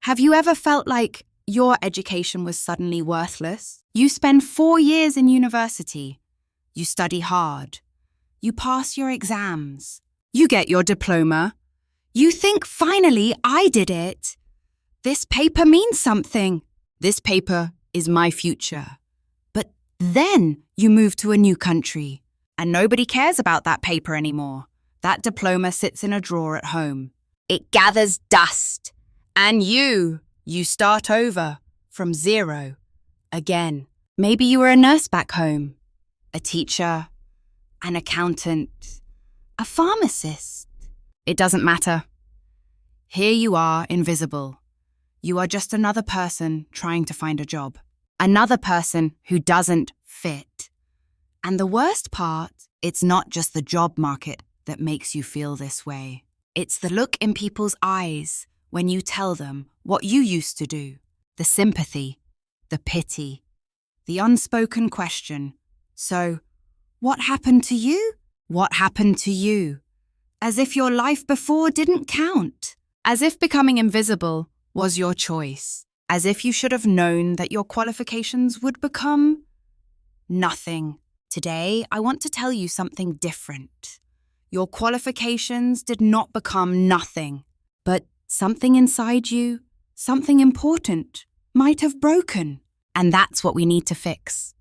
Have you ever felt like your education was suddenly worthless? You spend 4 years in university. You study hard. You pass your exams. You get your diploma. You think, finally, I did it. This paper means something. This paper is my future. But then you move to a new country, and nobody cares about that paper anymore. That diploma sits in a drawer at home. It gathers dust. And you start over from zero again. Maybe you were a nurse back home, a teacher, an accountant, a pharmacist. It doesn't matter. Here you are, invisible. You are just another person trying to find a job. Another person who doesn't fit. And the worst part, it's not just the job market that makes you feel this way. It's the look in people's eyes when you tell them what you used to do. The sympathy, the pity, the unspoken question. So, what happened to you? What happened to you? As if your life before didn't count. As if becoming invisible was your choice. As if you should have known that your qualifications would become nothing. Today, I want to tell you something different. Your qualifications did not become nothing, but something inside you, something important, might have broken. And that's what we need to fix.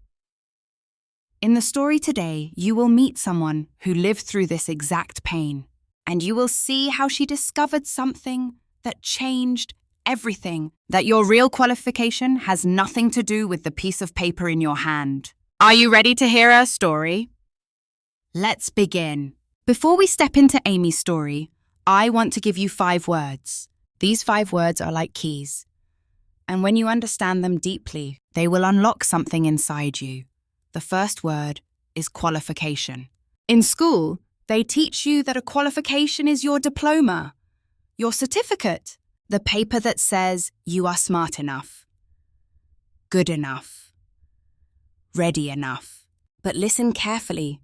In the story today, you will meet someone who lived through this exact pain, and you will see how she discovered something that changed everything, that your real qualification has nothing to do with the piece of paper in your hand. Are you ready to hear her story? Let's begin. Before we step into Amy's story, I want to give you 5 words. These 5 words are like keys. And when you understand them deeply, they will unlock something inside you. The first word is qualification. In school, they teach you that a qualification is your diploma, your certificate, the paper that says you are smart enough, good enough, ready enough. But listen carefully.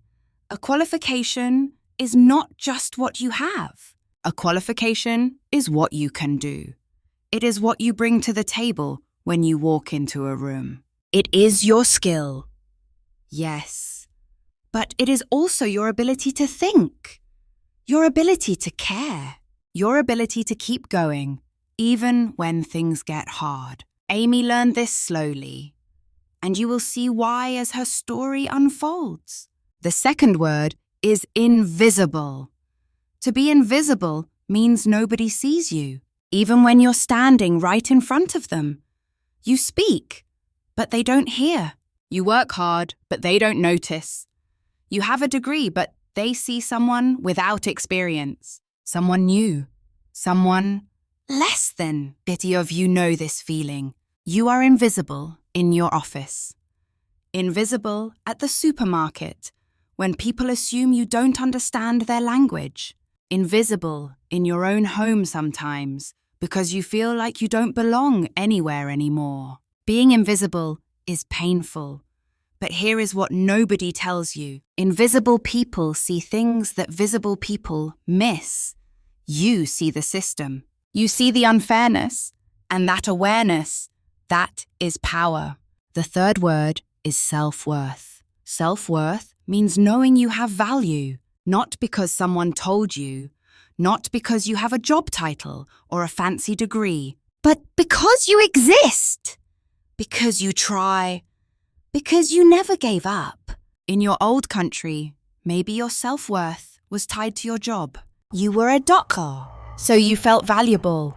A qualification is not just what you have. A qualification is what you can do. It is what you bring to the table when you walk into a room. It is your skill. Yes. But it is also your ability to think, your ability to care, your ability to keep going, even when things get hard. Amy learned this slowly, and you will see why as her story unfolds. The second word is invisible. To be invisible means nobody sees you, even when you're standing right in front of them. You speak, but they don't hear. You work hard, but they don't notice. You have a degree, but they see someone without experience, someone new, someone less than. Many of you know this feeling. You are invisible in your office, invisible at the supermarket when people assume you don't understand their language, invisible in your own home sometimes because you feel like you don't belong anywhere anymore. Being invisible is painful. But here is what nobody tells you. Invisible people see things that visible people miss. You see the system. You see the unfairness, and that awareness, that is power. The third word is self-worth. Self-worth means knowing you have value, not because someone told you, not because you have a job title or a fancy degree, but because you exist, because you try, because you never gave up. In your old country, maybe your self-worth was tied to your job. You were a doctor, so you felt valuable.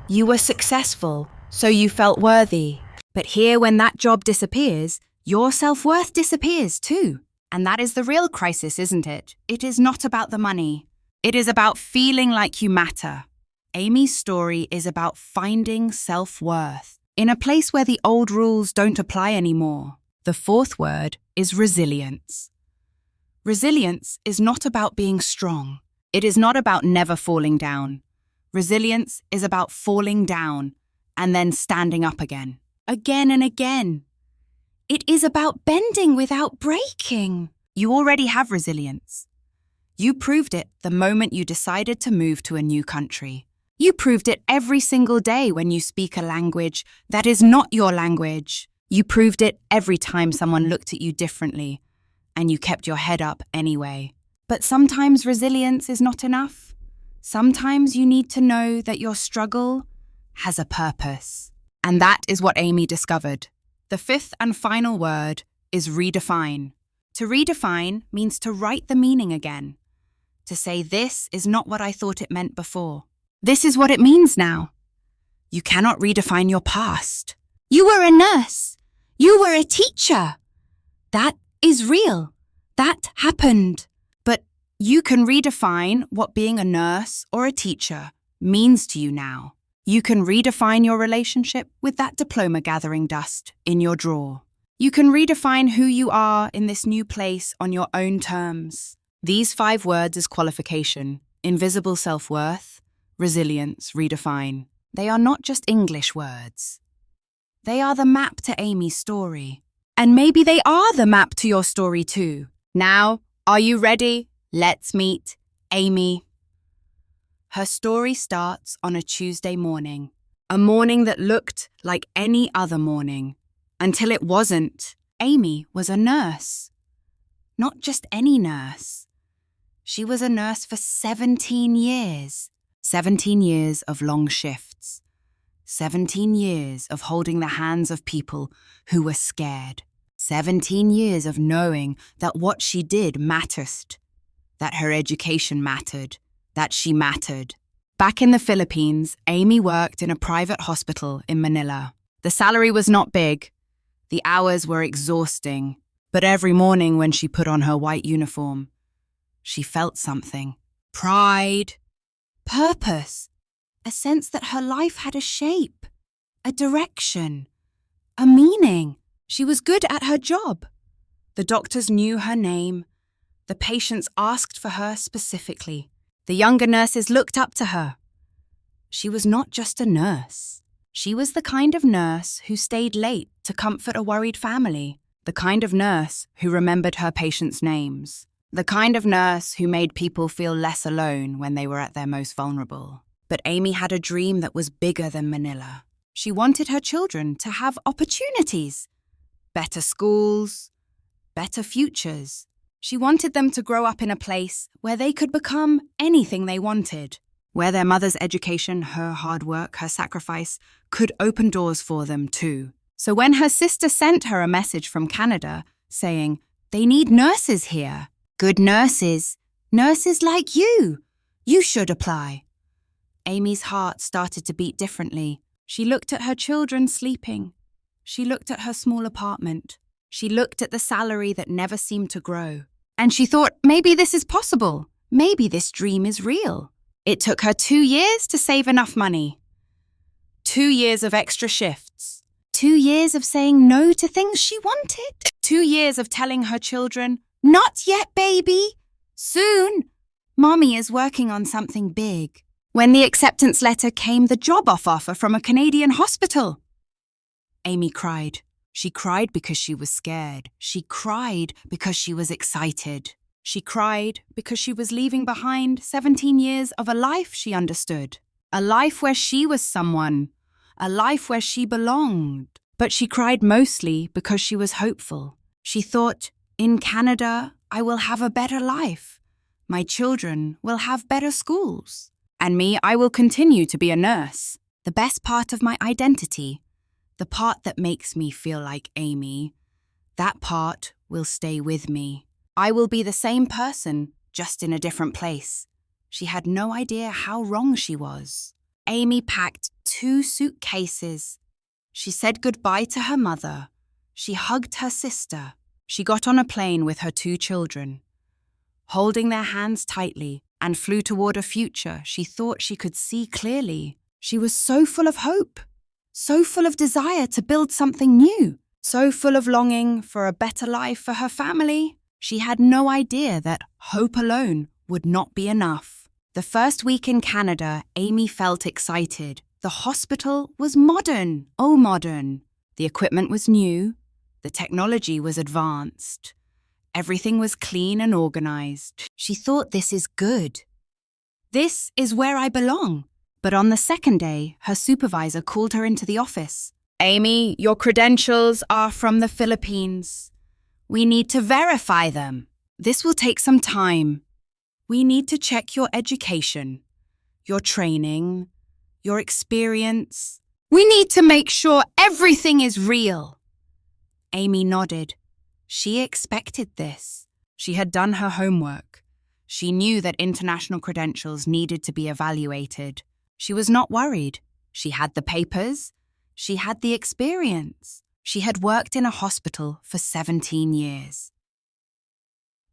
You were successful, so you felt worthy. But here, when that job disappears, your self-worth disappears too. And that is the real crisis, isn't it? It is not about the money. It is about feeling like you matter. Amy's story is about finding self-worth in a place where the old rules don't apply anymore. The fourth word is resilience. Resilience is not about being strong. It is not about never falling down. Resilience is about falling down and then standing up again and again. It is about bending without breaking. You already have resilience. You proved it the moment you decided to move to a new country. You proved it every single day when you speak a language that is not your language. You proved it every time someone looked at you differently, and you kept your head up anyway. But sometimes resilience is not enough. Sometimes you need to know that your struggle has a purpose. And that is what Amy discovered. The fifth and final word is redefine. To redefine means to write the meaning again. To say this is not what I thought it meant before. This is what it means now. You cannot redefine your past. You were a nurse. You were a teacher. That is real. That happened. But you can redefine what being a nurse or a teacher means to you now. You can redefine your relationship with that diploma gathering dust in your drawer. You can redefine who you are in this new place on your own terms. These 5 words is qualification, invisible self-worth, resilience, redefine. They are not just English words. They are the map to Amy's story. And maybe they are the map to your story too. Now, are you ready? Let's meet Amy. Her story starts on a Tuesday morning, a morning that looked like any other morning, until it wasn't. Amy was a nurse. Not just any nurse. She was a nurse for 17 years. 17 years of long shifts. 17 years of holding the hands of people who were scared. 17 years of knowing that what she did mattered, that her education mattered, that she mattered. Back in the Philippines, Amy worked in a private hospital in Manila. The salary was not big. The hours were exhausting. But every morning when she put on her white uniform, she felt something. Pride. Purpose. A sense that her life had a shape, a direction, a meaning. She was good at her job. The doctors knew her name. The patients asked for her specifically. The younger nurses looked up to her. She was not just a nurse. She was the kind of nurse who stayed late to comfort a worried family. The kind of nurse who remembered her patients' names. The kind of nurse who made people feel less alone when they were at their most vulnerable. But Amy had a dream that was bigger than Manila. She wanted her children to have opportunities. Better schools, better futures. She wanted them to grow up in a place where they could become anything they wanted, where their mother's education, her hard work, her sacrifice could open doors for them too. So when her sister sent her a message from Canada saying, "They need nurses here, good nurses, nurses like you should apply," Amy's heart started to beat differently. She looked at her children sleeping. She looked at her small apartment. She looked at the salary that never seemed to grow. And she thought, maybe this is possible. Maybe this dream is real. It took her 2 years to save enough money. 2 years of extra shifts. 2 years of saying no to things she wanted. 2 years of telling her children, "Not yet, baby. Soon. Mommy is working on something big." When the acceptance letter came, the job offer from a Canadian hospital. Amy cried. She cried because she was scared. She cried because she was excited. She cried because she was leaving behind 17 years of a life she understood. A life where she was someone. A life where she belonged. But she cried mostly because she was hopeful. She thought, in Canada, I will have a better life. My children will have better schools. And me, I will continue to be a nurse. The best part of my identity. The part that makes me feel like Amy, that part will stay with me. I will be the same person, just in a different place. She had no idea how wrong she was. Amy packed 2 suitcases. She said goodbye to her mother. She hugged her sister. She got on a plane with her 2 children. Holding their hands tightly and flew toward a future she thought she could see clearly. She was so full of hope. So full of desire to build something new, so full of longing for a better life for her family. She had no idea that hope alone would not be enough. The first week in Canada, Amy felt excited. The hospital was modern, oh modern. The equipment was new. The technology was advanced. Everything was clean and organized. She thought, this is good. This is where I belong. But on the second day, her supervisor called her into the office. "Amy, your credentials are from the Philippines. We need to verify them. This will take some time. We need to check your education, your training, your experience. We need to make sure everything is real." Amy nodded. She expected this. She had done her homework. She knew that international credentials needed to be evaluated. She was not worried. She had the papers. She had the experience. She had worked in a hospital for 17 years.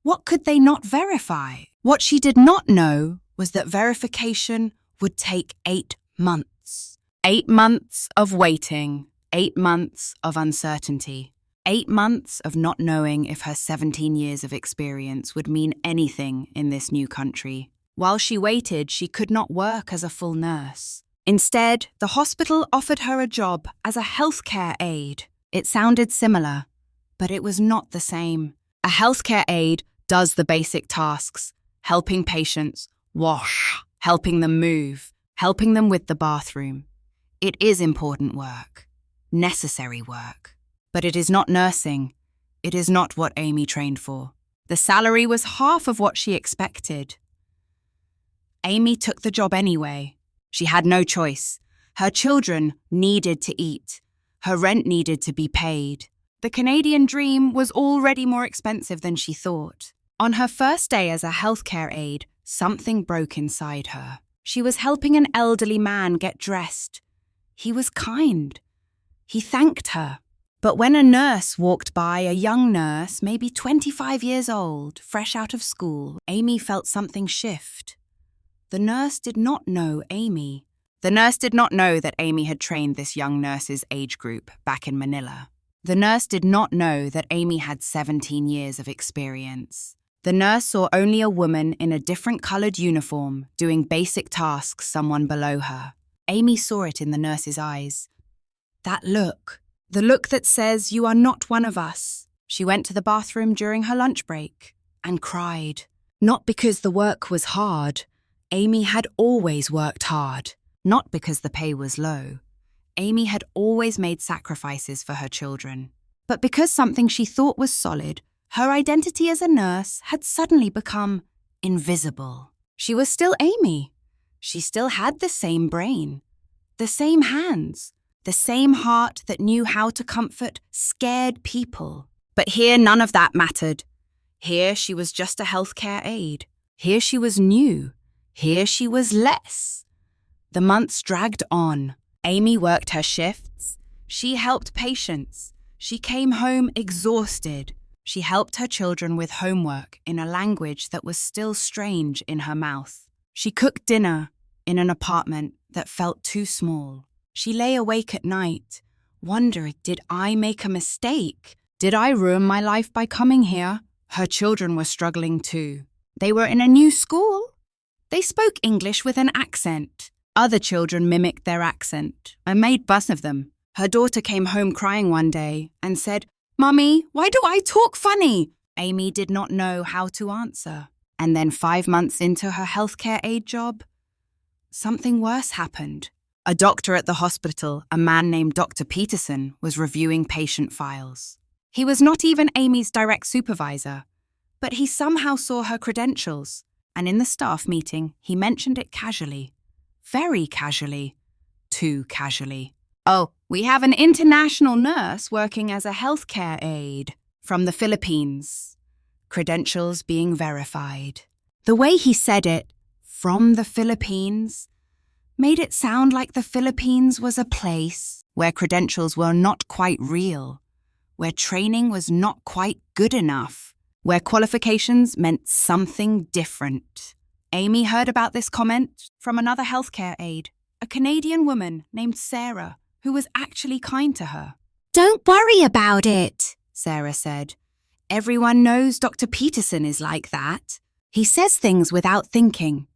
What could they not verify? What she did not know was that verification would take 8 months. 8 months of waiting, 8 months of uncertainty, 8 months of not knowing if her 17 years of experience would mean anything in this new country. While she waited, she could not work as a full nurse. Instead, the hospital offered her a job as a healthcare aide. It sounded similar, but it was not the same. A healthcare aide does the basic tasks, helping patients wash, helping them move, helping them with the bathroom. It is important work, necessary work, but it is not nursing. It is not what Amy trained for. The salary was half of what she expected. Amy took the job anyway. She had no choice. Her children needed to eat. Her rent needed to be paid. The Canadian dream was already more expensive than she thought. On her first day as a healthcare aide, something broke inside her. She was helping an elderly man get dressed. He was kind. He thanked her. But when a nurse walked by, a young nurse, maybe 25 years old, fresh out of school, Amy felt something shift. The nurse did not know Amy. The nurse did not know that Amy had trained this young nurse's age group back in Manila. The nurse did not know that Amy had 17 years of experience. The nurse saw only a woman in a different coloured uniform doing basic tasks someone below her. Amy saw it in the nurse's eyes. That look. The look that says, "You are not one of us." She went to the bathroom during her lunch break and cried. Not because the work was hard. Amy had always worked hard. Not because the pay was low. Amy had always made sacrifices for her children. But because something she thought was solid, her identity as a nurse had suddenly become invisible. She was still Amy. She still had the same brain, the same hands, the same heart that knew how to comfort scared people. But here none of that mattered. Here she was just a healthcare aide. Here she was new. Here she was less. The months dragged on. Amy worked her shifts. She helped patients. She came home exhausted. She helped her children with homework in a language that was still strange in her mouth. She cooked dinner in an apartment that felt too small. She lay awake at night, wondering, did I make a mistake? Did I ruin my life by coming here? Her children were struggling too. They were in a new school. They spoke English with an accent. Other children mimicked their accent and made fun of them. Her daughter came home crying one day and said, "Mummy, why do I talk funny?" Amy did not know how to answer. And then 5 months into her healthcare aide job, something worse happened. A doctor at the hospital, a man named Dr. Peterson, was reviewing patient files. He was not even Amy's direct supervisor, but he somehow saw her credentials, and in the staff meeting, he mentioned it casually. Very casually. Too casually. "Oh, we have an international nurse working as a healthcare aide from the Philippines. Credentials being verified." The way he said it, "from the Philippines," made it sound like the Philippines was a place where credentials were not quite real, where training was not quite good enough, where qualifications meant something different. Amy heard about this comment from another healthcare aide, a Canadian woman named Sarah, who was actually kind to her. "Don't worry about it," Sarah said. "Everyone knows Dr. Peterson is like that. He says things without thinking."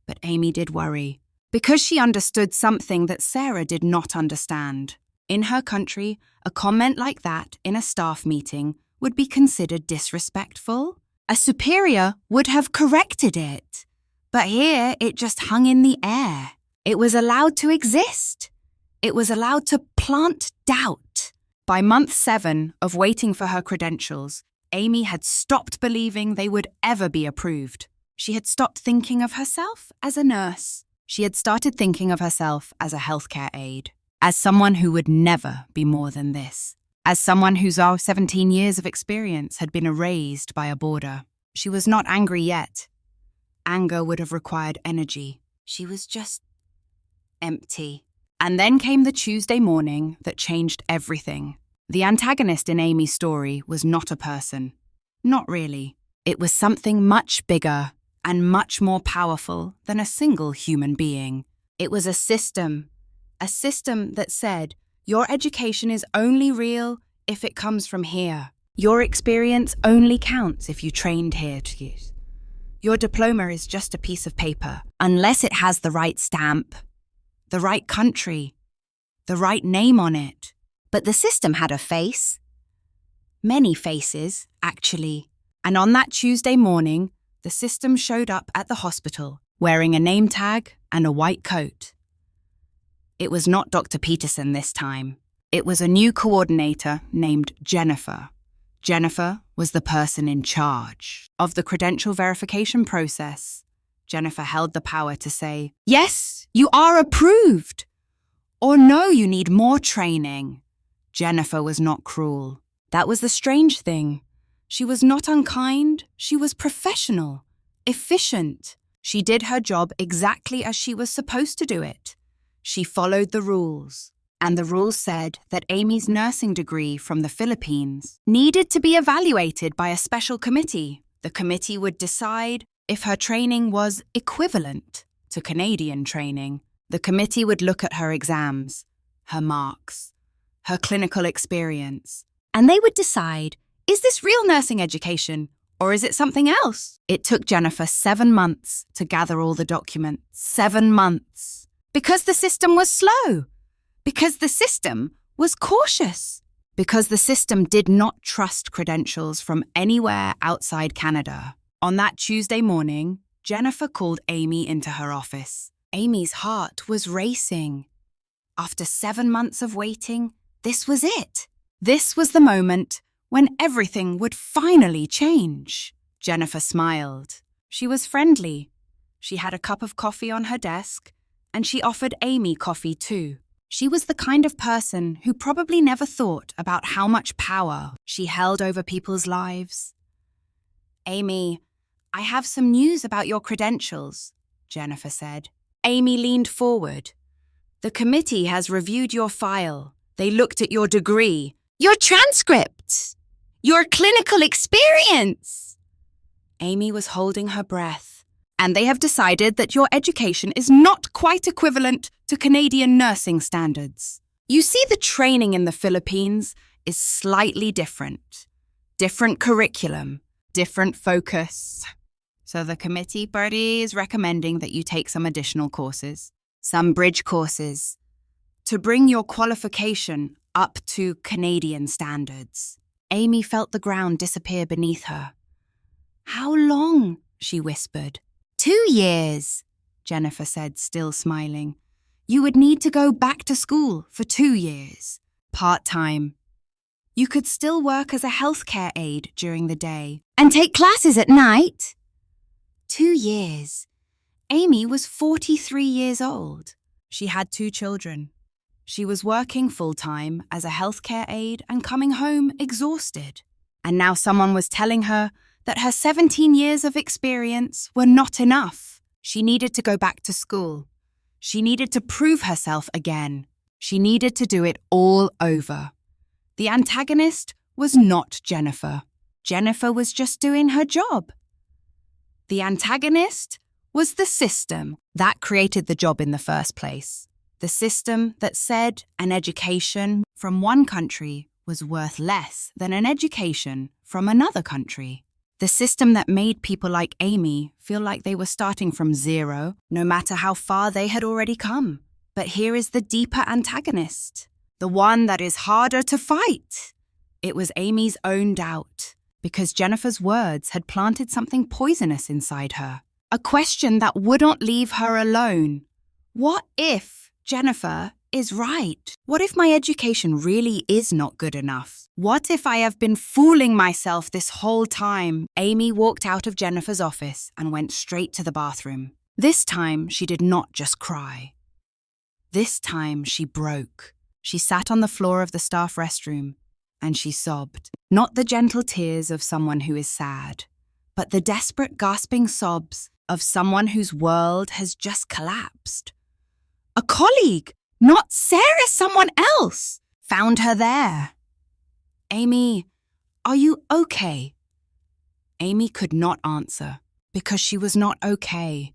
But Amy did worry, because she understood something that Sarah did not understand. In her country, a comment like that in a staff meeting would be considered disrespectful. A superior would have corrected it. But here, it just hung in the air. It was allowed to exist. It was allowed to plant doubt. By month 7 of waiting for her credentials, Amy had stopped believing they would ever be approved. She had stopped thinking of herself as a nurse. She had started thinking of herself as a healthcare aide, as someone who would never be more than this, as someone whose 17 years of experience had been erased by a border. She was not angry yet. Anger would have required energy. She was just empty. And then came the Tuesday morning that changed everything. The antagonist in Amy's story was not a person. Not really. It was something much bigger and much more powerful than a single human being. It was a system that said, your education is only real if it comes from here. Your experience only counts if you trained here to use. Your diploma is just a piece of paper, unless it has the right stamp, the right country, the right name on it. But the system had a face. Many faces, actually. And on that Tuesday morning, the system showed up at the hospital, wearing a name tag and a white coat. It was not Dr. Peterson this time. It was a new coordinator named Jennifer. Jennifer was the person in charge of the credential verification process. Jennifer held the power to say, yes, you are approved, or no, you need more training. Jennifer was not cruel. That was the strange thing. She was not unkind. She was professional, efficient. She did her job exactly as she was supposed to do it. She followed the rules. And the rules said that Amy's nursing degree from the Philippines needed to be evaluated by a special committee. The committee would decide if her training was equivalent to Canadian training. The committee would look at her exams, her marks, her clinical experience, and they would decide, is this real nursing education or is it something else? It took Jennifer 7 months to gather all the documents. 7 months. Because the system was slow. Because the system was cautious. Because the system did not trust credentials from anywhere outside Canada. On that Tuesday morning, Jennifer called Amy into her office. Amy's heart was racing. After 7 months of waiting, this was it. This was the moment when everything would finally change. Jennifer smiled. She was friendly. She had a cup of coffee on her desk, and she offered Amy coffee too. She was the kind of person who probably never thought about how much power she held over people's lives. Amy, I have some news about your credentials, Jennifer said. Amy leaned forward. The committee has reviewed your file. They looked at your degree, your transcripts, your clinical experience. Amy was holding her breath. And they have decided that your education is not quite equivalent to Canadian nursing standards. You see, the training in the Philippines is slightly different. Different curriculum, different focus. So the committee party is recommending that you take some additional courses, some bridge courses, to bring your qualification up to Canadian standards. Amy felt the ground disappear beneath her. How long? She whispered. 2 years, Jennifer said, still smiling. You would need to go back to school for 2 years, part-time. You could still work as a healthcare aide during the day and take classes at night. 2 years. Amy was 43 years old. She had 2 children. She was working full-time as a healthcare aide and coming home exhausted. And now someone was telling her that her 17 years of experience were not enough. She needed to go back to school. She needed to prove herself again. She needed to do it all over. The antagonist was not Jennifer. Jennifer was just doing her job. The antagonist was the system that created the job in the first place. The system that said an education from one country was worth less than an education from another country. The system that made people like Amy feel like they were starting from zero, no matter how far they had already come. But here is the deeper antagonist, the one that is harder to fight. It was Amy's own doubt, because Jennifer's words had planted something poisonous inside her. A question that wouldn't leave her alone. What if Jennifer is right? What if my education really is not good enough? What if I have been fooling myself this whole time? Amy walked out of Jennifer's office and went straight to the bathroom. This time, she did not just cry. This time, she broke. She sat on the floor of the staff restroom and she sobbed. Not the gentle tears of someone who is sad, but the desperate gasping sobs of someone whose world has just collapsed. A colleague, not Sarah, someone else, found her there. Amy, are you okay? Amy could not answer because she was not okay.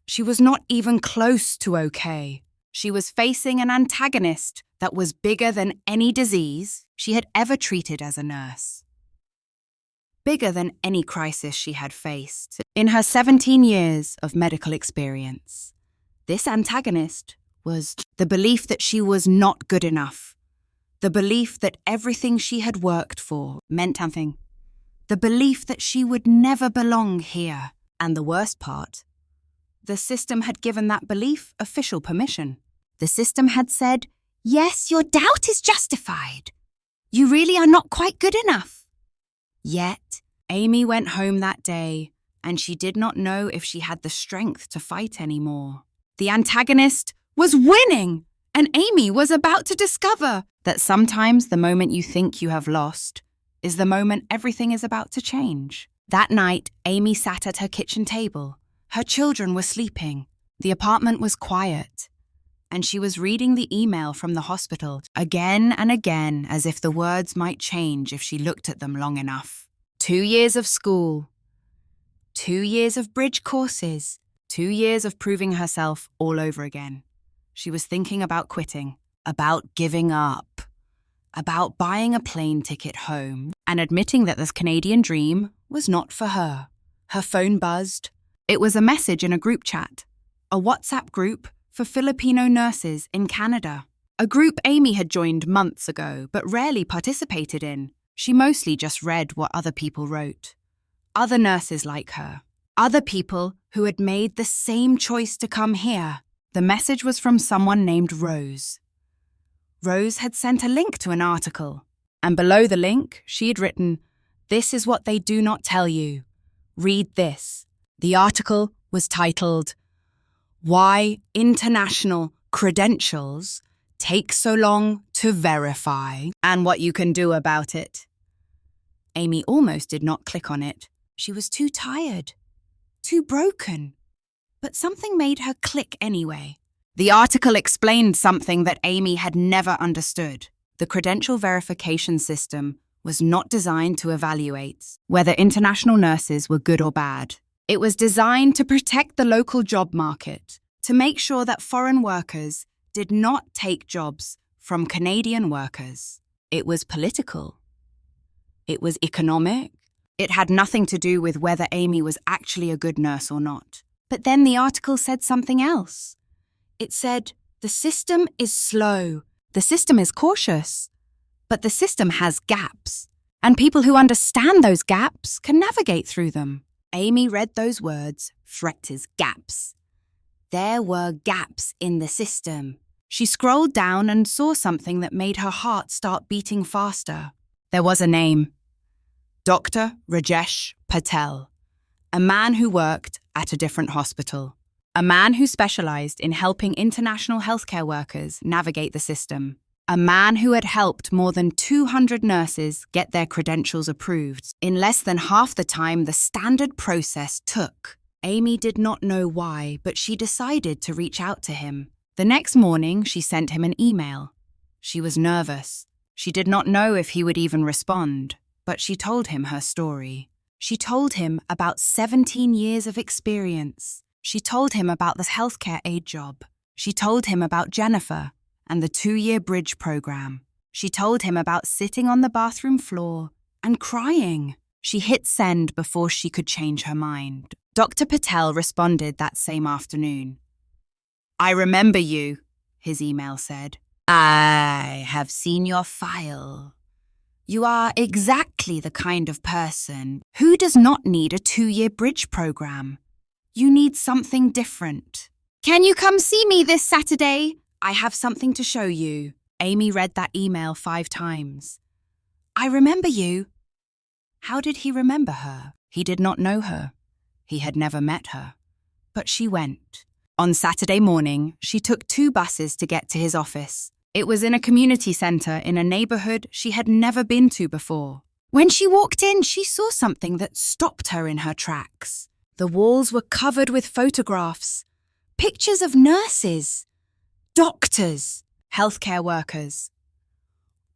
She was not even close to okay. She was facing an antagonist that was bigger than any disease she had ever treated as a nurse. Bigger than any crisis she had faced in her 17 years of medical experience. This antagonist was the belief that she was not good enough, the belief that everything she had worked for meant nothing, the belief that she would never belong here. And the worst part, the system had given that belief official permission. The system had said, yes, your doubt is justified. You really are not quite good enough. Yet, Amy went home that day, and she did not know if she had the strength to fight anymore. The antagonist was winning, and Amy was about to discover that sometimes the moment you think you have lost is the moment everything is about to change. That night, Amy sat at her kitchen table. Her children were sleeping. The apartment was quiet. And she was reading the email from the hospital again and again as if the words might change if she looked at them long enough. 2 years of school, 2 years of bridge courses, 2 years of proving herself all over again. She was thinking about quitting, about giving up, about buying a plane ticket home and admitting that this Canadian dream was not for her. Her phone buzzed. It was a message in a group chat, a WhatsApp group for Filipino nurses in Canada. A group Amy had joined months ago but rarely participated in. She mostly just read what other people wrote. Other nurses like her. Other people who had made the same choice to come here. The message was from someone named Rose. Rose had sent a link to an article, and below the link, she had written, "This is what they do not tell you. Read this." The article was titled, "Why International Credentials Take So Long to Verify and What You Can Do About It." Amy almost did not click on it. She was too tired, too broken. But something made her click anyway. The article explained something that Amy had never understood. The credential verification system was not designed to evaluate whether international nurses were good or bad. It was designed to protect the local job market, to make sure that foreign workers did not take jobs from Canadian workers. It was political. It was economic. It had nothing to do with whether Amy was actually a good nurse or not. But then the article said something else. It said, the system is slow, the system is cautious, but the system has gaps, and people who understand those gaps can navigate through them. Amy read those words, Frechter's gaps. There were gaps in the system. She scrolled down and saw something that made her heart start beating faster. There was a name. Dr. Rajesh Patel, a man who worked at a different hospital, a man who specialized in helping international healthcare workers navigate the system, a man who had helped more than 200 nurses get their credentials approved in less than half the time the standard process took. Amy did not know why, but she decided to reach out to him. The next morning, she sent him an email. She was nervous. She did not know if he would even respond, but she told him her story. She told him about 17 years of experience. She told him about this healthcare aid job. She told him about Jennifer and the 2-year bridge program. She told him about sitting on the bathroom floor and crying. She hit send before she could change her mind. Dr. Patel responded that same afternoon. "I remember you," his email said. "I have seen your file. You are exactly the kind of person who does not need a 2-year bridge program. You need something different. Can you come see me this Saturday? I have something to show you. Amy read that email 5 times. I remember you. How did he remember her? He did not know her. He had never met her. But she went. On Saturday morning, she took 2 buses to get to his office. It was in a community centre in a neighbourhood she had never been to before. When she walked in, she saw something that stopped her in her tracks. The walls were covered with photographs, pictures of nurses, doctors, healthcare workers.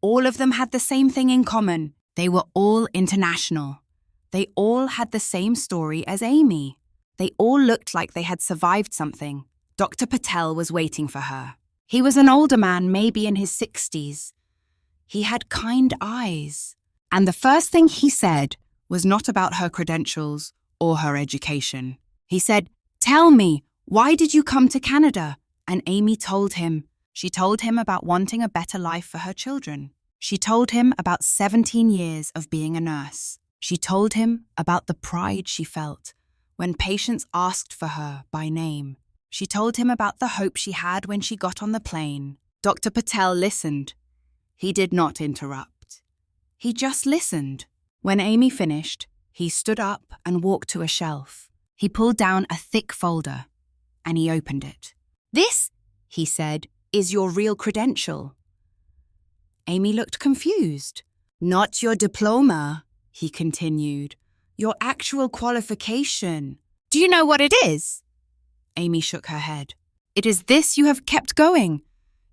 All of them had the same thing in common. They were all international. They all had the same story as Amy. They all looked like they had survived something. Dr. Patel was waiting for her. He was an older man, maybe in his 60s. He had kind eyes. And the first thing he said was not about her credentials or her education. He said, "Tell me, why did you come to Canada?" And Amy told him. She told him about wanting a better life for her children. She told him about 17 years of being a nurse. She told him about the pride she felt when patients asked for her by name. She told him about the hope she had when she got on the plane. Dr. Patel listened. He did not interrupt. He just listened. When Amy finished, he stood up and walked to a shelf. He pulled down a thick folder and he opened it. "This," he said, "is your real credential." Amy looked confused. "Not your diploma," he continued. "Your actual qualification. Do you know what it is?" Amy shook her head. "It is this you have kept going.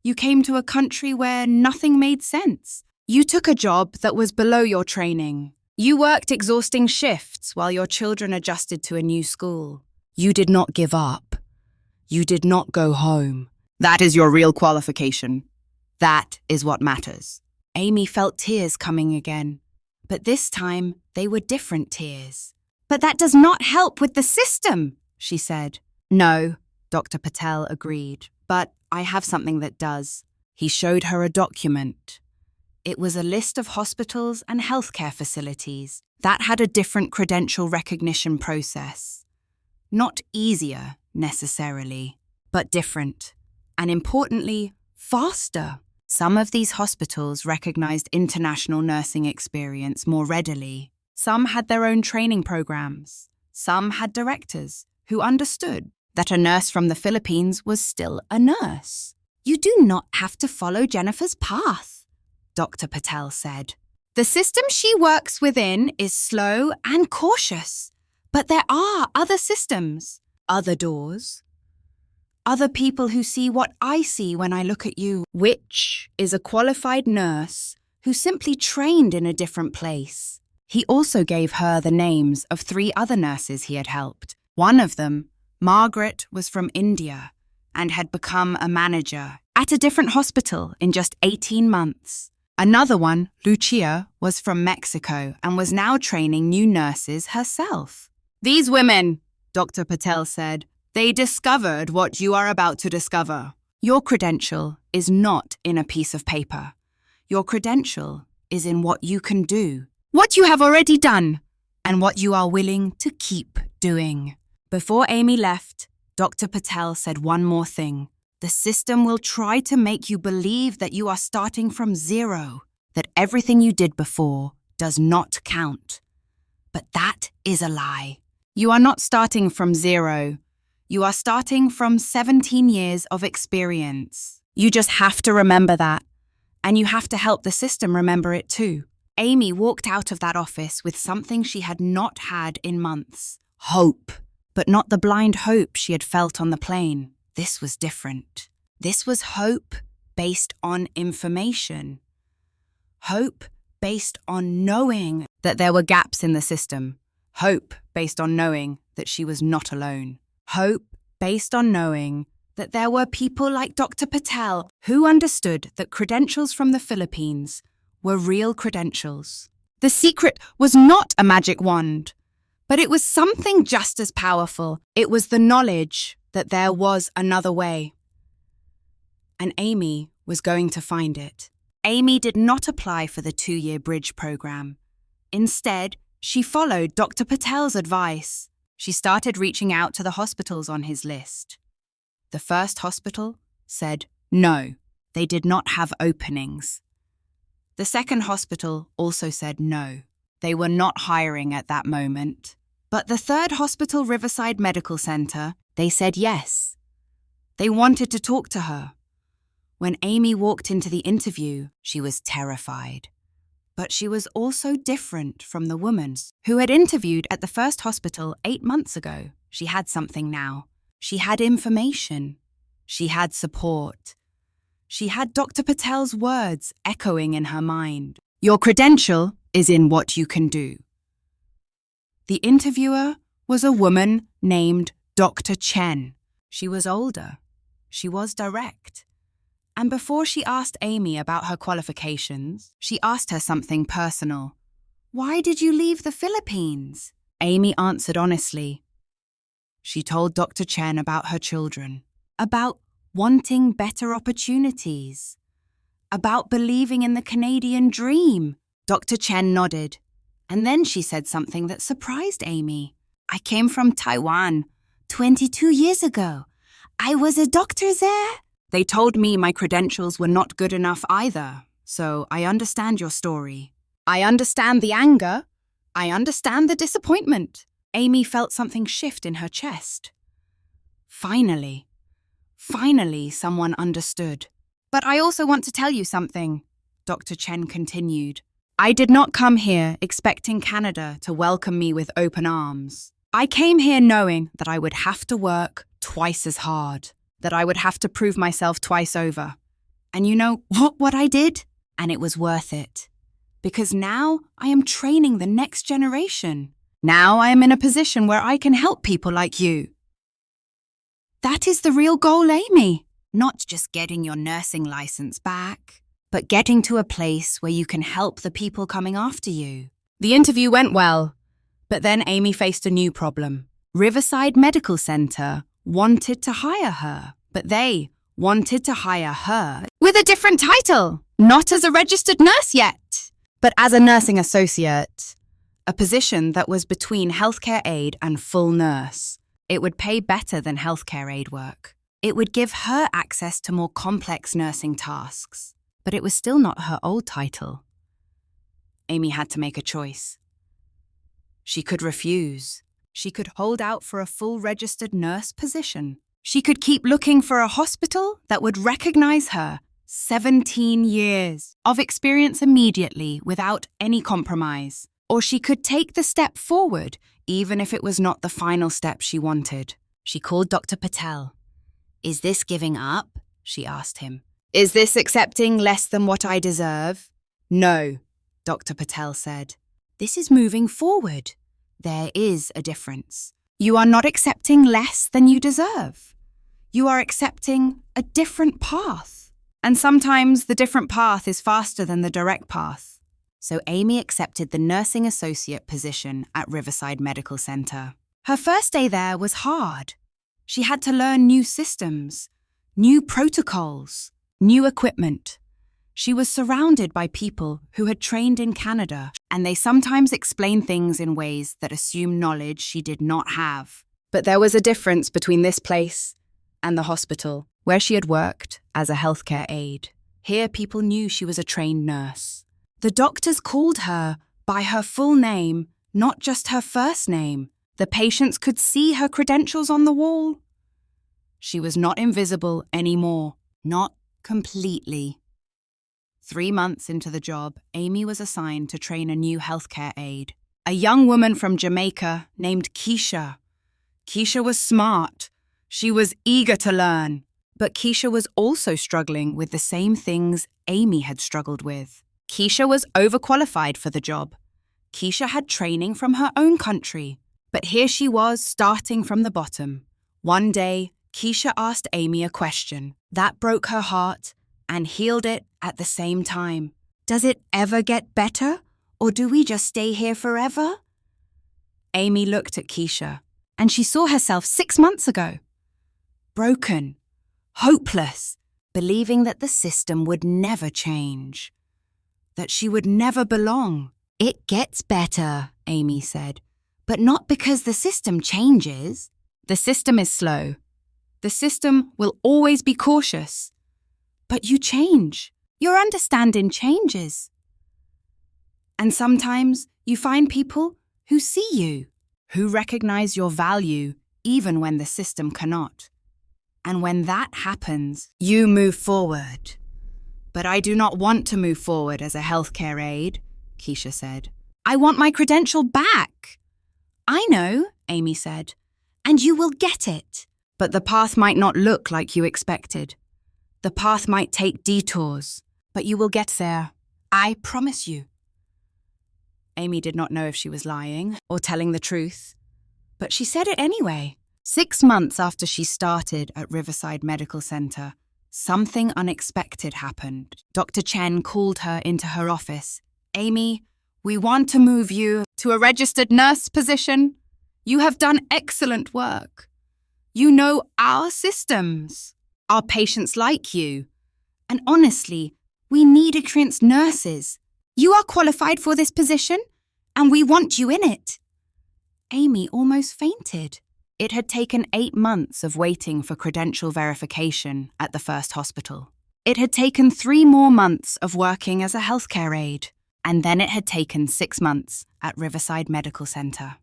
You came to a country where nothing made sense. You took a job that was below your training. You worked exhausting shifts while your children adjusted to a new school. You did not give up. You did not go home. That is your real qualification. That is what matters." Amy felt tears coming again, but this time they were different tears. "But that does not help with the system," she said. "No," Dr. Patel agreed, "but I have something that does." He showed her a document. It was a list of hospitals and healthcare facilities that had a different credential recognition process. Not easier, necessarily, but different. And importantly, faster. Some of these hospitals recognized international nursing experience more readily. Some had their own training programs. Some had directors who understood that a nurse from the Philippines was still a nurse. "You do not have to follow Jennifer's path," Dr. Patel said. "The system she works within is slow and cautious, but there are other systems, other doors, other people who see what I see when I look at you, which is a qualified nurse who simply trained in a different place." He also gave her the names of 3 other nurses he had helped. One of them, Margaret, was from India and had become a manager at a different hospital in just 18 months. Another one, Lucia, was from Mexico and was now training new nurses herself. "These women," Dr. Patel said, "they discovered what you are about to discover. Your credential is not in a piece of paper. Your credential is in what you can do, what you have already done, and what you are willing to keep doing." Before Amy left, Dr. Patel said one more thing. "The system will try to make you believe that you are starting from zero, that everything you did before does not count. But that is a lie. You are not starting from zero. You are starting from 17 years of experience. You just have to remember that, and you have to help the system remember it too." Amy walked out of that office with something she had not had in months. Hope, but not the blind hope she had felt on the plane. This was different. This was hope based on information. Hope based on knowing that there were gaps in the system. Hope based on knowing that she was not alone. Hope based on knowing that there were people like Dr. Patel who understood that credentials from the Philippines were real credentials. The secret was not a magic wand, but it was something just as powerful. It was the knowledge that there was another way. And Amy was going to find it. Amy did not apply for the 2-year bridge program. Instead, she followed Dr. Patel's advice. She started reaching out to the hospitals on his list. The first hospital said no, they did not have openings. The second hospital also said no, they were not hiring at that moment. But the third hospital, Riverside Medical Center, they said yes. They wanted to talk to her. When Amy walked into the interview, she was terrified. But she was also different from the woman who had interviewed at the first hospital 8 months ago. She had something now. She had information. She had support. She had Dr. Patel's words echoing in her mind. Your credential is in what you can do. The interviewer was a woman named Dr. Chen. She was older. She was direct. And before she asked Amy about her qualifications, she asked her something personal. Why did you leave the Philippines? Amy answered honestly. She told Dr. Chen about her children, about wanting better opportunities, about believing in the Canadian dream. Dr. Chen nodded, and then she said something that surprised Amy. I came from Taiwan 22 years ago. I was a doctor there. They told me my credentials were not good enough either, so I understand your story. I understand the anger. I understand the disappointment. Amy felt something shift in her chest. Finally someone understood. But I also want to tell you something, Dr. Chen continued. I did not come here expecting Canada to welcome me with open arms. I came here knowing that I would have to work twice as hard, that I would have to prove myself twice over. And you know what I did? And it was worth it. Because now I am training the next generation. Now I am in a position where I can help people like you. That is the real goal, Amy. Not just getting your nursing license back, but getting to a place where you can help the people coming after you. The interview went well, but then Amy faced a new problem. Riverside Medical Center wanted to hire her, but they wanted to hire her with a different title, not as a registered nurse yet, but as a nursing associate, a position that was between healthcare aide and full nurse. It would pay better than healthcare aide work. It would give her access to more complex nursing tasks. But it was still not her old title. Amy had to make a choice. She could refuse. She could hold out for a full registered nurse position. She could keep looking for a hospital that would recognize her 17 years of experience immediately without any compromise. Or she could take the step forward, even if it was not the final step she wanted. She called Dr. Patel. Is this giving up? She asked him. Is this accepting less than what I deserve? No, Dr. Patel said. This is moving forward. There is a difference. You are not accepting less than you deserve. You are accepting a different path. And sometimes the different path is faster than the direct path. So Amy accepted the nursing associate position at Riverside Medical Center. Her first day there was hard. She had to learn new systems, new protocols, new equipment. She was surrounded by people who had trained in Canada, and they sometimes explained things in ways that assumed knowledge she did not have. But there was a difference between this place and the hospital, where she had worked as a healthcare aide. Here people knew she was a trained nurse. The doctors called her by her full name, not just her first name. The patients could see her credentials on the wall. She was not invisible anymore, not completely. 3 months into the job, Amy was assigned to train a new healthcare aide, a young woman from Jamaica named Keisha. Keisha was smart. She was eager to learn. But Keisha was also struggling with the same things Amy had struggled with. Keisha was overqualified for the job. Keisha had training from her own country. But here she was, starting from the bottom. One day, Keisha asked Amy a question that broke her heart and healed it at the same time. Does it ever get better, or do we just stay here forever? Amy looked at Keisha, and she saw herself 6 months ago. Broken, hopeless, believing that the system would never change, that she would never belong. It gets better, Amy said, but not because the system changes. The system is slow. The system will always be cautious. But you change. Your understanding changes. And sometimes you find people who see you, who recognize your value even when the system cannot. And when that happens, you move forward. But I do not want to move forward as a healthcare aide, Keisha said. I want my credential back. I know, Amy said, and you will get it. But the path might not look like you expected. The path might take detours, but you will get there. I promise you. Amy did not know if she was lying or telling the truth, but she said it anyway. 6 months after she started at Riverside Medical Center, something unexpected happened. Dr. Chen called her into her office. Amy, we want to move you to a registered nurse position. You have done excellent work. You know our systems. Our patients like you. And honestly, we need experienced nurses. You are qualified for this position, and we want you in it. Amy almost fainted. It had taken 8 months of waiting for credential verification at the first hospital. It had taken 3 more months of working as a healthcare aide, and then it had taken 6 months at Riverside Medical Center.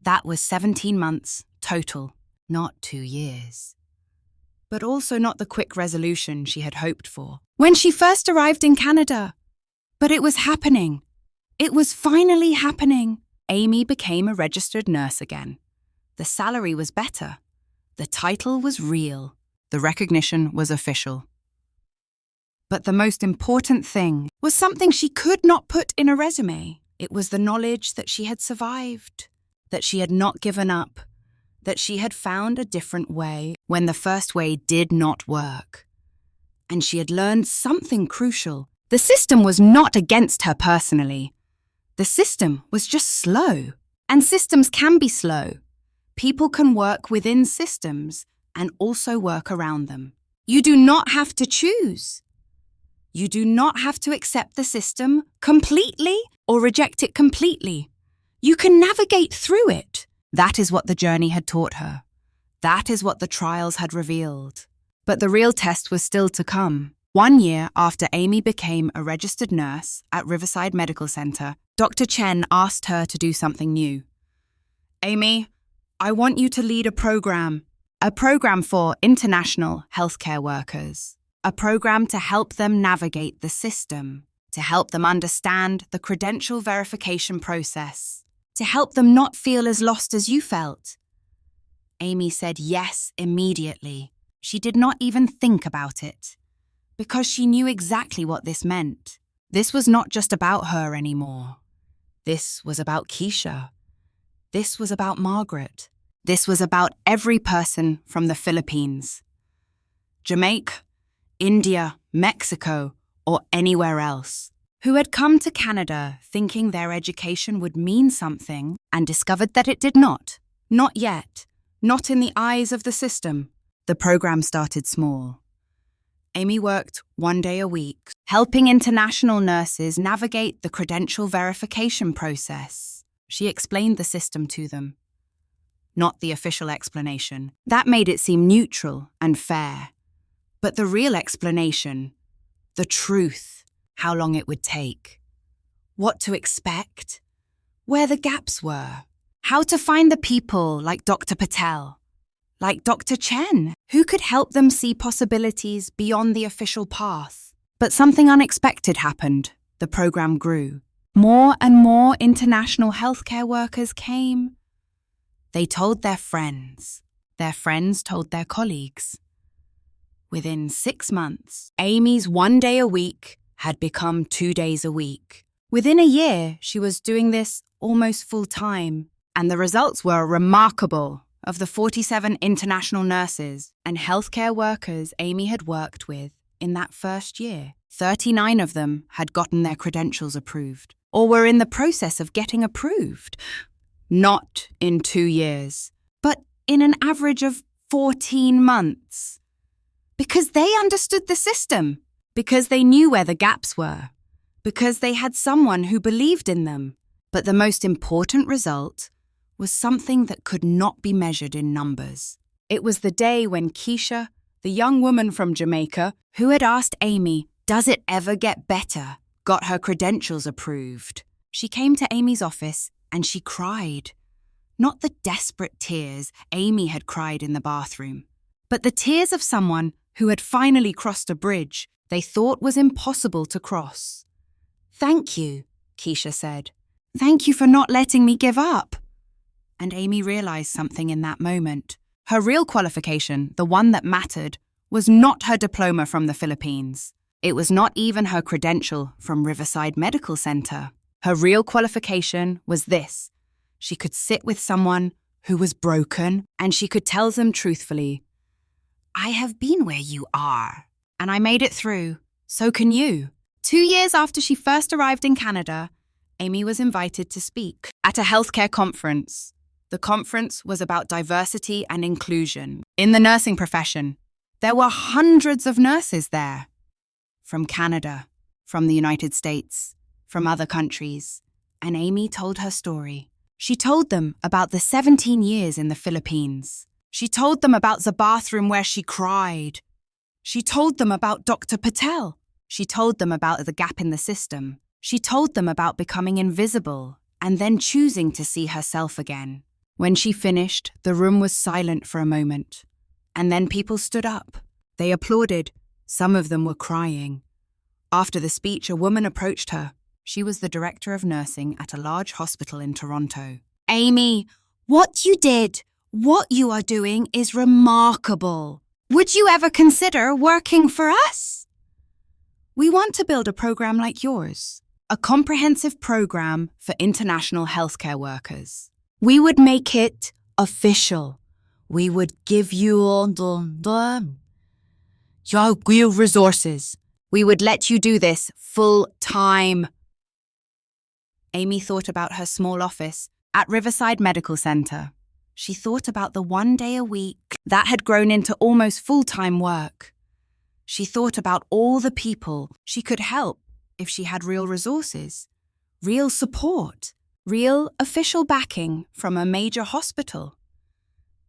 That was 17 months total, not 2 years. But also not the quick resolution she had hoped for when she first arrived in Canada. But it was happening. It was finally happening. Amy became a registered nurse again. The salary was better. The title was real. The recognition was official. But the most important thing was something she could not put in a resume. It was the knowledge that she had survived, that she had not given up, that she had found a different way when the first way did not work. And she had learned something crucial. The system was not against her personally. The system was just slow. And systems can be slow. People can work within systems and also work around them. You do not have to choose. You do not have to accept the system completely or reject it completely. You can navigate through it. That is what the journey had taught her. That is what the trials had revealed. But the real test was still to come. 1 year after Amy became a registered nurse at Riverside Medical Center, Dr. Chen asked her to do something new. Amy, I want you to lead a program for international healthcare workers, a program to help them navigate the system, to help them understand the credential verification process, to help them not feel as lost as you felt. Amy said yes immediately. She did not even think about it, because she knew exactly what this meant. This was not just about her anymore. This was about Keisha. This was about Margaret. This was about every person from the Philippines, Jamaica, India, Mexico, or anywhere else, who had come to Canada thinking their education would mean something and discovered that it did not. Not yet. Not in the eyes of the system. The program started small. Amy worked 1 day a week, helping international nurses navigate the credential verification process. She explained the system to them. Not the official explanation. That made it seem neutral and fair. But the real explanation, the truth, how long it would take, what to expect, where the gaps were, how to find the people like Dr. Patel, like Dr. Chen, who could help them see possibilities beyond the official path. But something unexpected happened. The program grew. More and more international healthcare workers came. They told their friends. Their friends told their colleagues. Within 6 months, Amy's 1 day a week had become 2 days a week. Within a year, she was doing this almost full time, and the results were remarkable. Of the 47 international nurses and healthcare workers Amy had worked with in that first year, 39 of them had gotten their credentials approved or were in the process of getting approved. Not in 2 years, but in an average of 14 months. Because they understood the system, because they knew where the gaps were, because they had someone who believed in them. But the most important result was something that could not be measured in numbers. It was the day when Keisha, the young woman from Jamaica, who had asked Amy, "Does it ever get better?" got her credentials approved. She came to Amy's office and she cried. Not the desperate tears Amy had cried in the bathroom, but the tears of someone who had finally crossed a bridge they thought was impossible to cross. "Thank you," Keisha said. "Thank you for not letting me give up." And Amy realized something in that moment. Her real qualification, the one that mattered, was not her diploma from the Philippines. It was not even her credential from Riverside Medical Center. Her real qualification was this. She could sit with someone who was broken and she could tell them truthfully, "I have been where you are, and I made it through. So can you." 2 years after she first arrived in Canada, Amy was invited to speak at a healthcare conference. The conference was about diversity and inclusion in the nursing profession. There were hundreds of nurses there. From Canada, from the United States, from other countries. And Amy told her story. She told them about the 17 years in the Philippines. She told them about the bathroom where she cried. She told them about Dr. Patel. She told them about the gap in the system. She told them about becoming invisible and then choosing to see herself again. When she finished, the room was silent for a moment. And then people stood up. They applauded. Some of them were crying. After the speech, a woman approached her. She was the director of nursing at a large hospital in Toronto. "Amy, what you did, what you are doing is remarkable. Would you ever consider working for us? We want to build a program like yours, a comprehensive program for international healthcare workers. We would make it official. We would give you all your real resources. We would let you do this full time." Amy thought about her small office at Riverside Medical Center. She thought about the 1 day a week that had grown into almost full-time work. She thought about all the people she could help if she had real resources, real support, real official backing from a major hospital.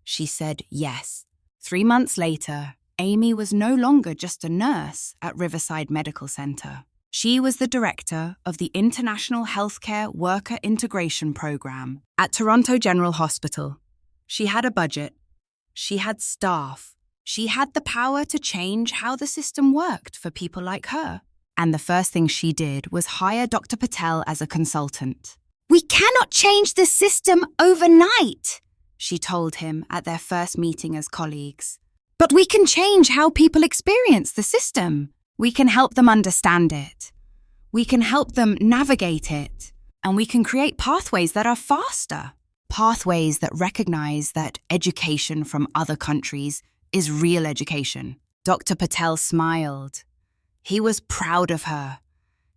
She said yes. 3 months later, Amy was no longer just a nurse at Riverside Medical Center. She was the director of the International Healthcare Worker Integration Program at Toronto General Hospital. She had a budget. She had staff. She had the power to change how the system worked for people like her. And the first thing she did was hire Dr. Patel as a consultant. "We cannot change the system overnight," she told him at their first meeting as colleagues. "But we can change how people experience the system. We can help them understand it. We can help them navigate it. And we can create pathways that are faster. Pathways that recognize that education from other countries is real education." Dr. Patel smiled. He was proud of her.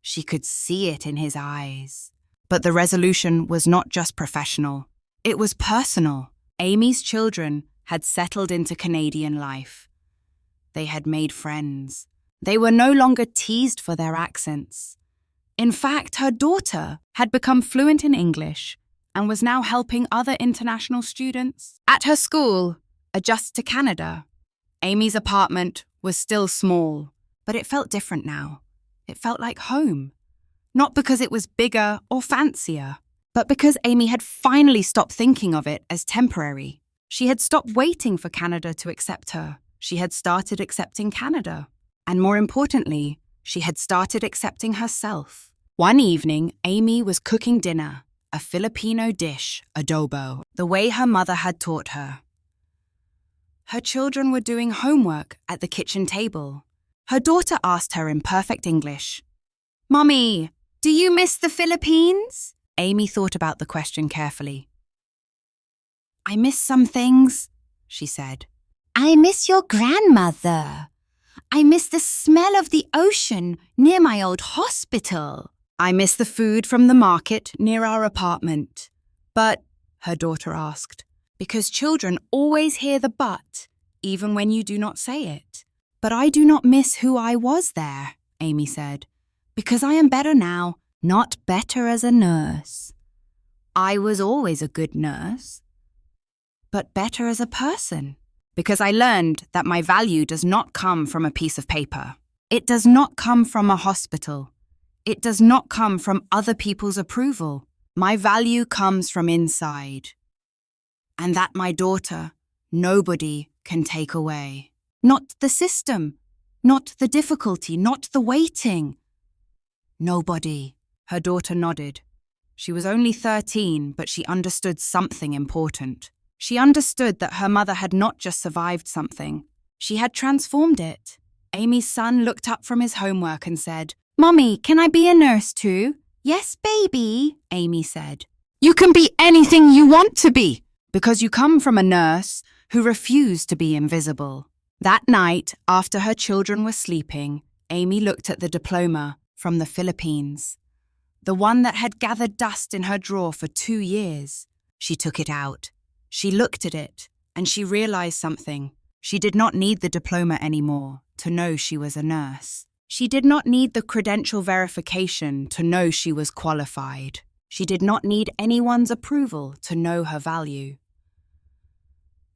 She could see it in his eyes. But the resolution was not just professional. It was personal. Amy's children had settled into Canadian life. They had made friends. They were no longer teased for their accents. In fact, her daughter had become fluent in English and was now helping other international students at her school adjust to Canada. Amy's apartment was still small, but it felt different now. It felt like home. Not because it was bigger or fancier, but because Amy had finally stopped thinking of it as temporary. She had stopped waiting for Canada to accept her. She had started accepting Canada. And more importantly, she had started accepting herself. One evening, Amy was cooking dinner, a Filipino dish, adobo, the way her mother had taught her. Her children were doing homework at the kitchen table. Her daughter asked her in perfect English, "Mommy, do you miss the Philippines?" Amy thought about the question carefully. "I miss some things," she said. "I miss your grandmother. I miss the smell of the ocean near my old hospital. I miss the food from the market near our apartment." "But," her daughter asked, because children always hear the but, even when you do not say it. "But I do not miss who I was there," Amy said, "because I am better now, not better as a nurse. I was always a good nurse, but better as a person, because I learned that my value does not come from a piece of paper. It does not come from a hospital. It does not come from other people's approval. My value comes from inside. And that, my daughter, nobody can take away. Not the system, not the difficulty, not the waiting. Nobody. Her daughter nodded. She was only 13, but she understood something important. She understood that her mother had not just survived something, she had transformed it. Amy's son looked up from his homework and said, "Mommy, can I be a nurse too?" "Yes, baby," Amy said. "You can be anything you want to be, because you come from a nurse who refused to be invisible." That night, after her children were sleeping, Amy looked at the diploma from the Philippines, the one that had gathered dust in her drawer for 2 years. She took it out. She looked at it, and she realized something. She did not need the diploma anymore to know she was a nurse. She did not need the credential verification to know she was qualified. She did not need anyone's approval to know her value.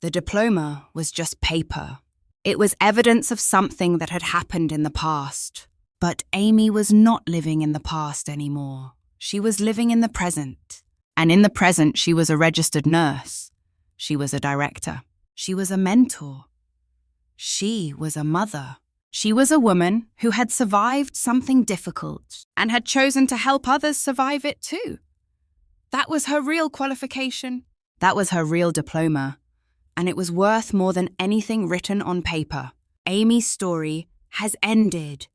The diploma was just paper. It was evidence of something that had happened in the past. But Amy was not living in the past anymore. She was living in the present. And in the present, she was a registered nurse. She was a director. She was a mentor. She was a mother. She was a woman who had survived something difficult and had chosen to help others survive it too. That was her real qualification. That was her real diploma. And it was worth more than anything written on paper. Amy's story has ended.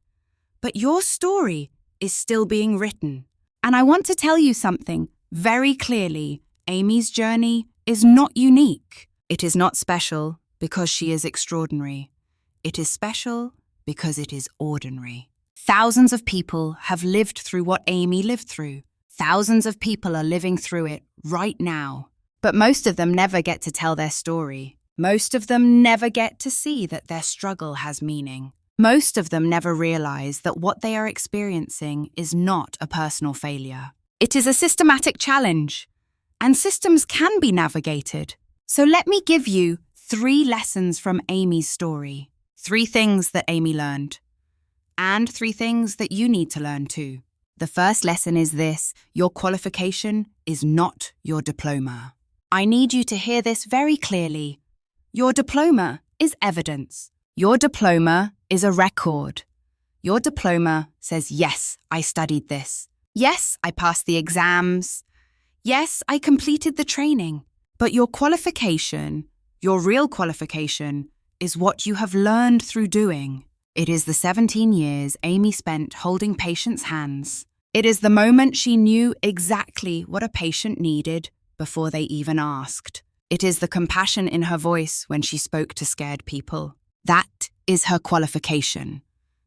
But your story is still being written. And I want to tell you something very clearly. Amy's journey is not unique. It is not special because she is extraordinary. It is special because it is ordinary. Thousands of people have lived through what Amy lived through. Thousands of people are living through it right now. But most of them never get to tell their story. Most of them never get to see that their struggle has meaning. Most of them never realize that what they are experiencing is not a personal failure. It is a systematic challenge, and systems can be navigated. So let me give you 3 lessons from Amy's story. 3 things that Amy learned, and 3 things that you need to learn too. The first lesson is this: your qualification is not your diploma. I need you to hear this very clearly. Your diploma is evidence. Your diploma is a record. Your diploma says, yes, I studied this. Yes, I passed the exams. Yes, I completed the training. But your qualification, your real qualification, is what you have learned through doing. It is the 17 years Amy spent holding patients' hands. It is the moment she knew exactly what a patient needed before they even asked. It is the compassion in her voice when she spoke to scared people. That is her qualification.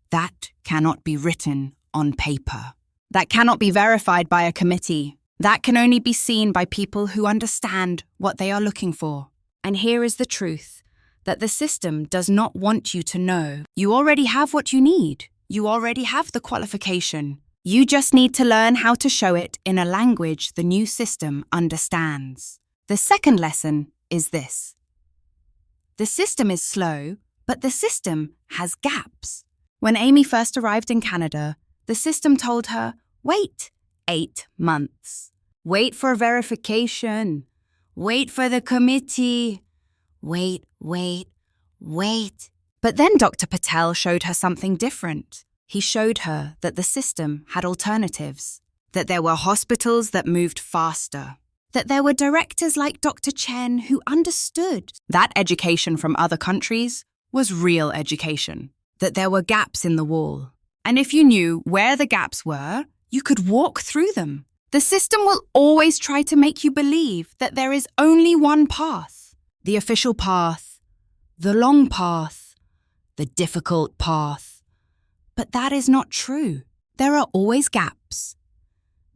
That cannot be written on paper. That cannot be verified by a committee. That can only be seen by people who understand what they are looking for. And here is the truth, that the system does not want you to know. You already have what you need. You already have the qualification. You just need to learn how to show it in a language the new system understands. The second lesson is this. The system is slow, but the system has gaps. When Amy first arrived in Canada, the system told her, wait 8 months. Wait for verification. Wait for the committee. Wait. But then Dr. Patel showed her something different. He showed her that the system had alternatives, that there were hospitals that moved faster, that there were directors like Dr. Chen who understood that education from other countries was real education, that there were gaps in the wall. And if you knew where the gaps were, you could walk through them. The system will always try to make you believe that there is only one path, the official path, the long path, the difficult path. But that is not true. There are always gaps.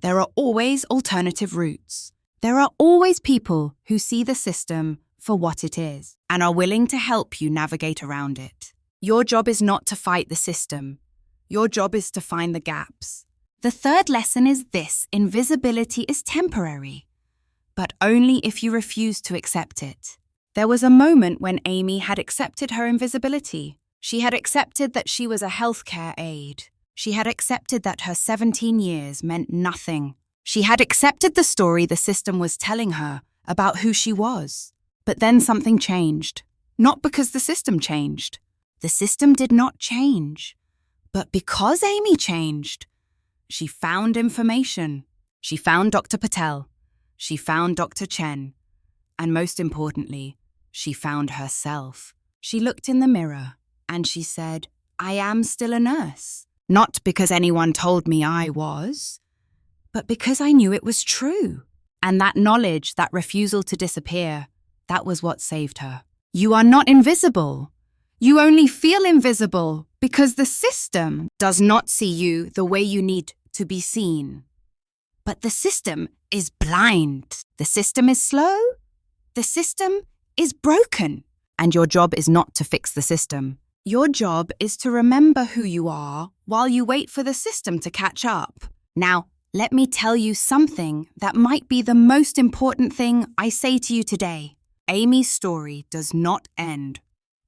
There are always alternative routes. There are always people who see the system for what it is and are willing to help you navigate around it. Your job is not to fight the system. Your job is to find the gaps. The third lesson is this: invisibility is temporary, but only if you refuse to accept it. There was a moment when Amy had accepted her invisibility. She had accepted that she was a healthcare aide. She had accepted that her 17 years meant nothing. She had accepted the story the system was telling her about who she was. But then something changed. Not because the system changed. The system did not change. But because Amy changed, she found information. She found Dr. Patel. She found Dr. Chen. And most importantly, she found herself. She looked in the mirror and she said, I am still a nurse. Not because anyone told me I was, but because I knew it was true. And that knowledge, that refusal to disappear, that was what saved her. You are not invisible. You only feel invisible because the system does not see you the way you need to be seen. But the system is blind. The system is slow. The system is broken. And your job is not to fix the system. Your job is to remember who you are while you wait for the system to catch up. Now, let me tell you something that might be the most important thing I say to you today. Amy's story does not end.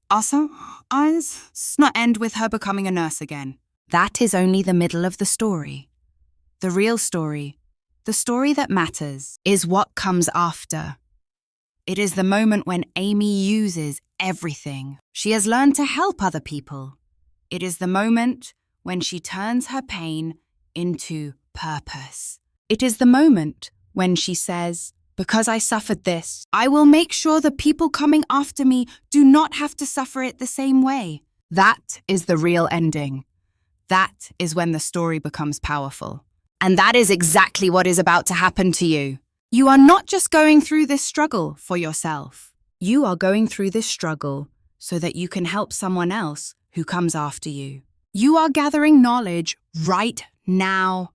Also, does not end with her becoming a nurse again. That is only the middle of the story. The real story, the story that matters, is what comes after. It is the moment when Amy uses everything she has learned to help other people. It is the moment when she turns her pain into purpose. It is the moment when she says, because I suffered this, I will make sure the people coming after me do not have to suffer it the same way. That is the real ending. That is when the story becomes powerful. And that is exactly what is about to happen to you. You are not just going through this struggle for yourself. You are going through this struggle so that you can help someone else who comes after you. You are gathering knowledge right now.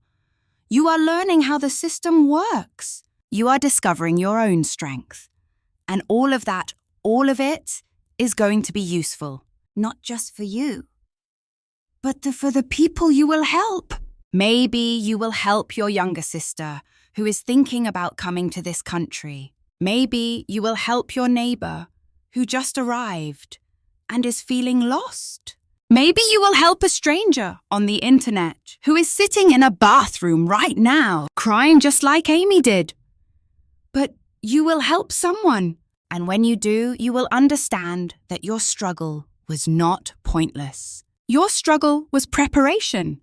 You are learning how the system works. You are discovering your own strength. And all of that, all of it, is going to be useful. Not just for you, but for the people you will help. Maybe you will help your younger sister who is thinking about coming to this country. Maybe you will help your neighbor who just arrived and is feeling lost. Maybe you will help a stranger on the internet who is sitting in a bathroom right now, crying just like Amy did. But you will help someone. And when you do, you will understand that your struggle was not pointless. Your struggle was preparation.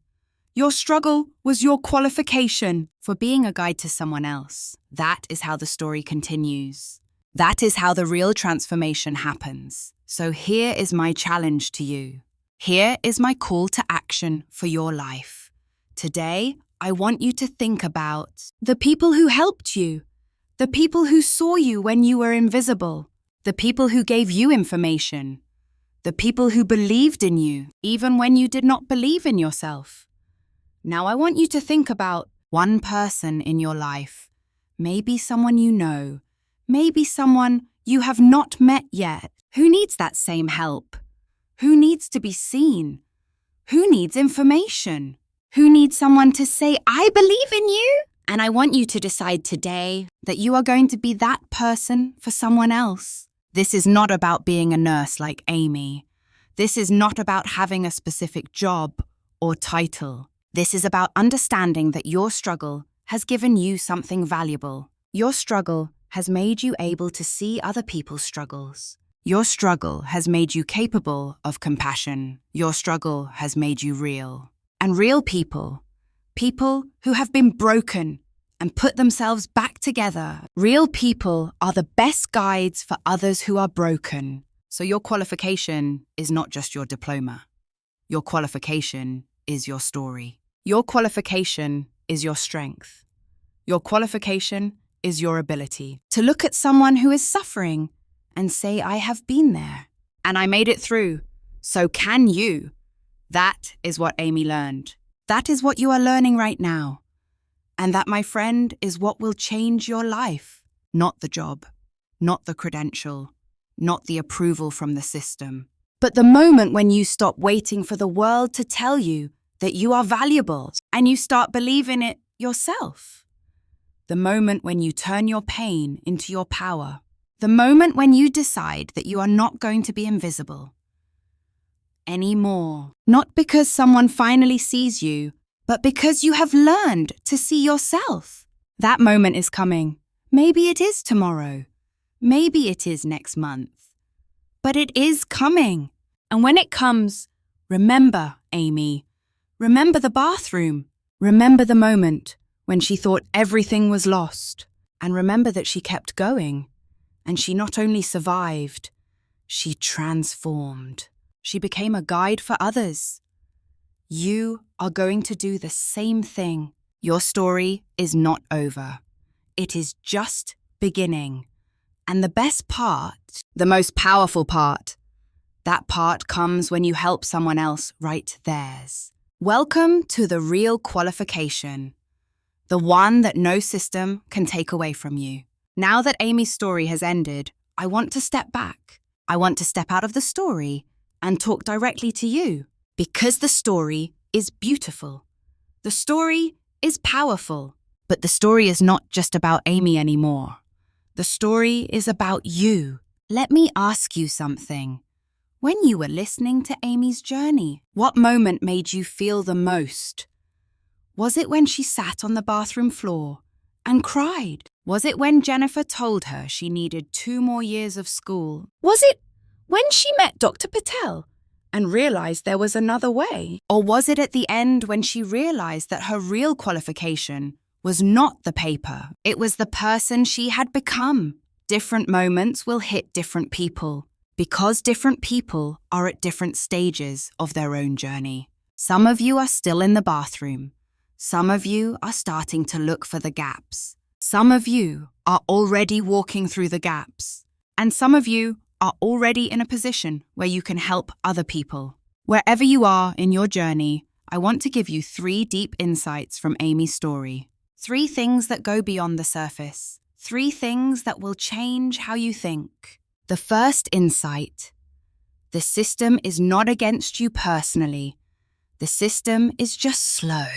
Your struggle was your qualification for being a guide to someone else. That is how the story continues. That is how the real transformation happens. So here is my challenge to you. Here is my call to action for your life. Today, I want you to think about the people who helped you, the people who saw you when you were invisible, the people who gave you information, the people who believed in you even when you did not believe in yourself. Now I want you to think about one person in your life, maybe someone you know, maybe someone you have not met yet, who needs that same help, who needs to be seen, who needs information, who needs someone to say, I believe in you. And I want you to decide today that you are going to be that person for someone else. This is not about being a nurse like Amy. This is not about having a specific job or title. This is about understanding that your struggle has given you something valuable. Your struggle has made you able to see other people's struggles. Your struggle has made you capable of compassion. Your struggle has made you real. And real people, people who have been broken and put themselves back together, real people are the best guides for others who are broken. So your qualification is not just your diploma. Your qualification is your story. Your qualification is your strength. Your qualification is your ability to look at someone who is suffering and say, I have been there and I made it through. So can you? That is what Amy learned. That is what you are learning right now. And that, my friend, is what will change your life. Not the job, not the credential, not the approval from the system, but the moment when you stop waiting for the world to tell you that you are valuable and you start believing it yourself. The moment when you turn your pain into your power. The moment when you decide that you are not going to be invisible anymore. Not because someone finally sees you, but because you have learned to see yourself. That moment is coming. Maybe it is tomorrow. Maybe it is next month. But it is coming. And when it comes, remember, Amy. Remember the bathroom. Remember the moment when she thought everything was lost. And remember that she kept going. And she not only survived, she transformed. She became a guide for others. You are going to do the same thing. Your story is not over. It is just beginning. And the best part, the most powerful part, that part comes when you help someone else write theirs. Welcome to the real qualification, the one that no system can take away from you. Now that Amy's story has ended, I want to step back. I want to step out of the story and talk directly to you, because the story is beautiful. The story is powerful, but the story is not just about Amy anymore. The story is about you. Let me ask you something. When you were listening to Amy's journey, what moment made you feel the most? Was it when she sat on the bathroom floor and cried? Was it when Jennifer told her she needed 2 more years of school? Was it when she met Dr. Patel and realized there was another way? Or was it at the end when she realized that her real qualification was not the paper? It was the person she had become. Different moments will hit different people because different people are at different stages of their own journey. Some of you are still in the bathroom. Some of you are starting to look for the gaps. Some of you are already walking through the gaps. And some of you are already in a position where you can help other people. Wherever you are in your journey, I want to give you 3 deep insights from Amy's story. 3 things that go beyond the surface. 3 things that will change how you think. The first insight: the system is not against you personally. The system is just slow.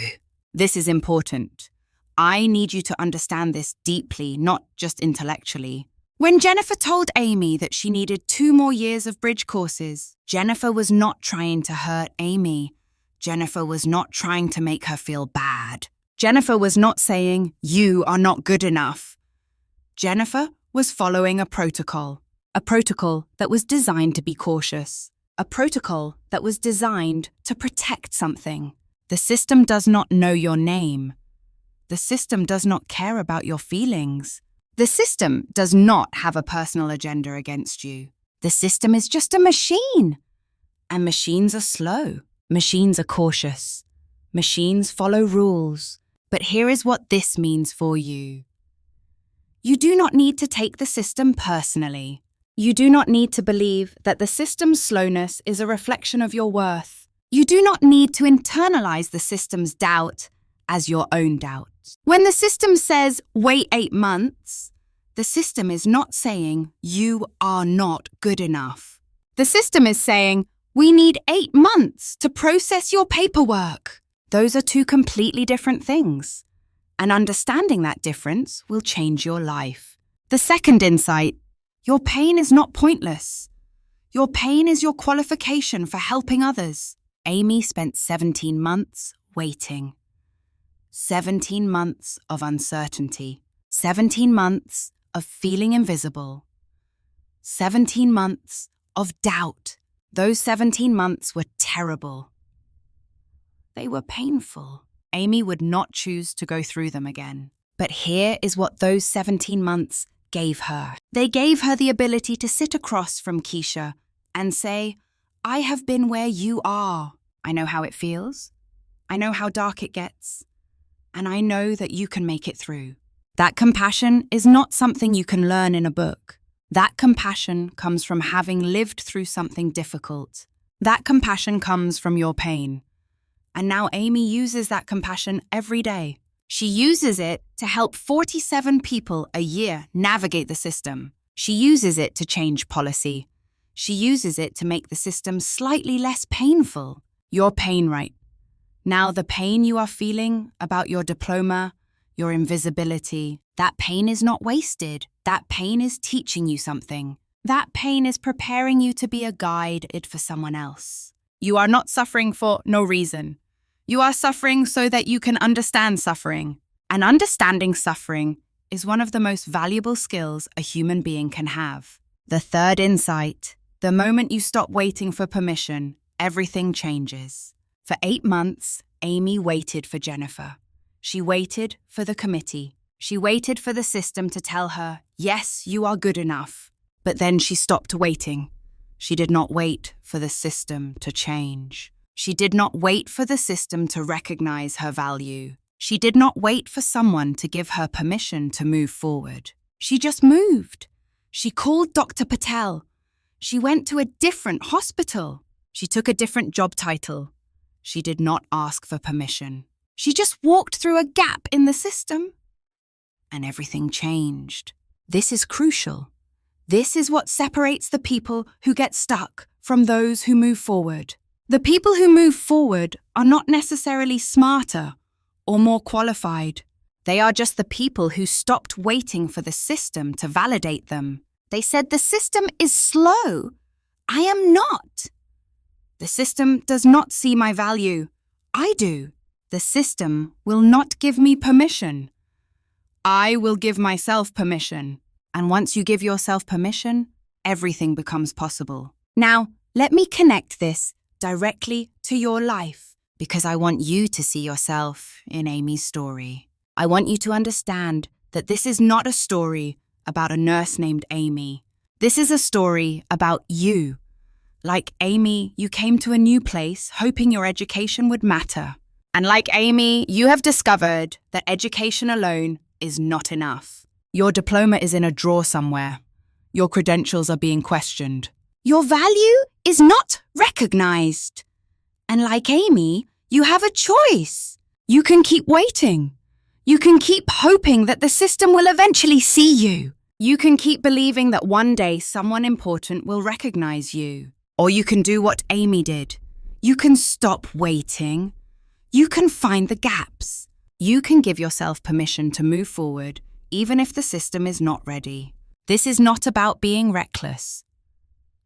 This is important. I need you to understand this deeply, not just intellectually. When Jennifer told Amy that she needed 2 more years of bridge courses, Jennifer was not trying to hurt Amy. Jennifer was not trying to make her feel bad. Jennifer was not saying, "You are not good enough." Jennifer was following a protocol that was designed to be cautious, a protocol that was designed to protect something. The system does not know your name. The system does not care about your feelings. The system does not have a personal agenda against you. The system is just a machine. And machines are slow. Machines are cautious. Machines follow rules. But here is what this means for you. You do not need to take the system personally. You do not need to believe that the system's slowness is a reflection of your worth. You do not need to internalize the system's doubt as your own doubt. When the system says, "Wait 8 months," the system is not saying, "You are not good enough." The system is saying, "We need 8 months to process your paperwork." Those are 2 completely different things. And understanding that difference will change your life. The second insight: your pain is not pointless. Your pain is your qualification for helping others. Amy spent 17 months waiting. 17 months of uncertainty. 17 months of feeling invisible. 17 months of doubt. Those 17 months were terrible. They were painful. Amy would not choose to go through them again. But here is what those 17 months gave her. They gave her the ability to sit across from Keisha and say, "I have been where you are. I know how it feels. I know how dark it gets. And I know that you can make it through." That compassion is not something you can learn in a book. That compassion comes from having lived through something difficult. That compassion comes from your pain. And now Amy uses that compassion every day. She uses it to help 47 people a year navigate the system. She uses it to change policy. She uses it to make the system slightly less painful. Your pain, right? Now the pain you are feeling about your diploma, your invisibility, That pain is not wasted. That pain is teaching you something. That pain is preparing you to be a guide for someone else. You are not suffering for no reason. You are suffering so that you can understand suffering. And understanding suffering is one of the most valuable skills a human being can have. The third insight: the moment you stop waiting for permission, everything changes. For 8 months, Amy waited for Jennifer. She waited for the committee. She waited for the system to tell her, yes, you are good enough. But then she stopped waiting. She did not wait for the system to change. She did not wait for the system to recognize her value. She did not wait for someone to give her permission to move forward. She just moved. She called Dr. Patel. She went to a different hospital. She took a different job title. She did not ask for permission. She just walked through a gap in the system. And everything changed. This is crucial. This is what separates the people who get stuck from those who move forward. The people who move forward are not necessarily smarter or more qualified. They are just the people who stopped waiting for the system to validate them. They said the system is slow. I am not. The system does not see my value. I do. The system will not give me permission. I will give myself permission. And once you give yourself permission, everything becomes possible. Now, let me connect this directly to your life, because I want you to see yourself in Amy's story. I want you to understand that this is not a story about a nurse named Amy. This is a story about you. Like Amy, you came to a new place hoping your education would matter. And like Amy, you have discovered that education alone is not enough. Your diploma is in a drawer somewhere. Your credentials are being questioned. Your value is not recognized. And like Amy, you have a choice. You can keep waiting. You can keep hoping that the system will eventually see you. You can keep believing that one day someone important will recognize you. Or you can do what Amy did. You can stop waiting. You can find the gaps. You can give yourself permission to move forward, even if the system is not ready. This is not about being reckless.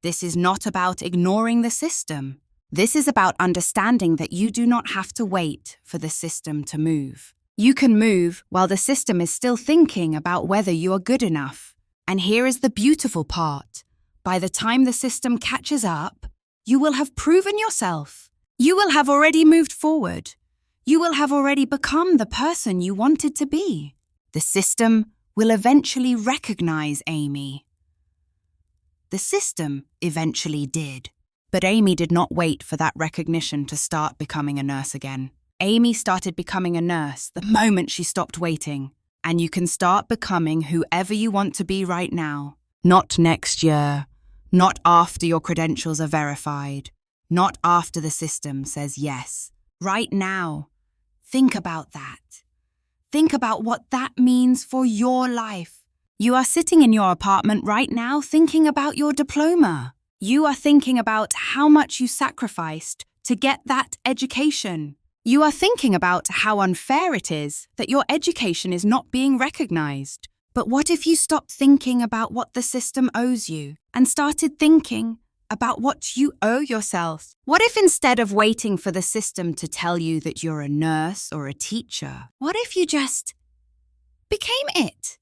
This is not about ignoring the system. This is about understanding that you do not have to wait for the system to move. You can move while the system is still thinking about whether you are good enough. And here is the beautiful part. By the time the system catches up, you will have proven yourself. You will have already moved forward. You will have already become the person you wanted to be. The system will eventually recognize Amy. The system eventually did. But Amy did not wait for that recognition to start becoming a nurse again. Amy started becoming a nurse the moment she stopped waiting. And you can start becoming whoever you want to be right now. Not next year. Not after your credentials are verified. Not after the system says yes. Right now. Think about that. Think about what that means for your life. You are sitting in your apartment right now thinking about your diploma. You are thinking about how much you sacrificed to get that education. You are thinking about how unfair it is that your education is not being recognized. But what if you stopped thinking about what the system owes you and started thinking about what you owe yourself? What if instead of waiting for the system to tell you that you're a nurse or a teacher, what if you just became it?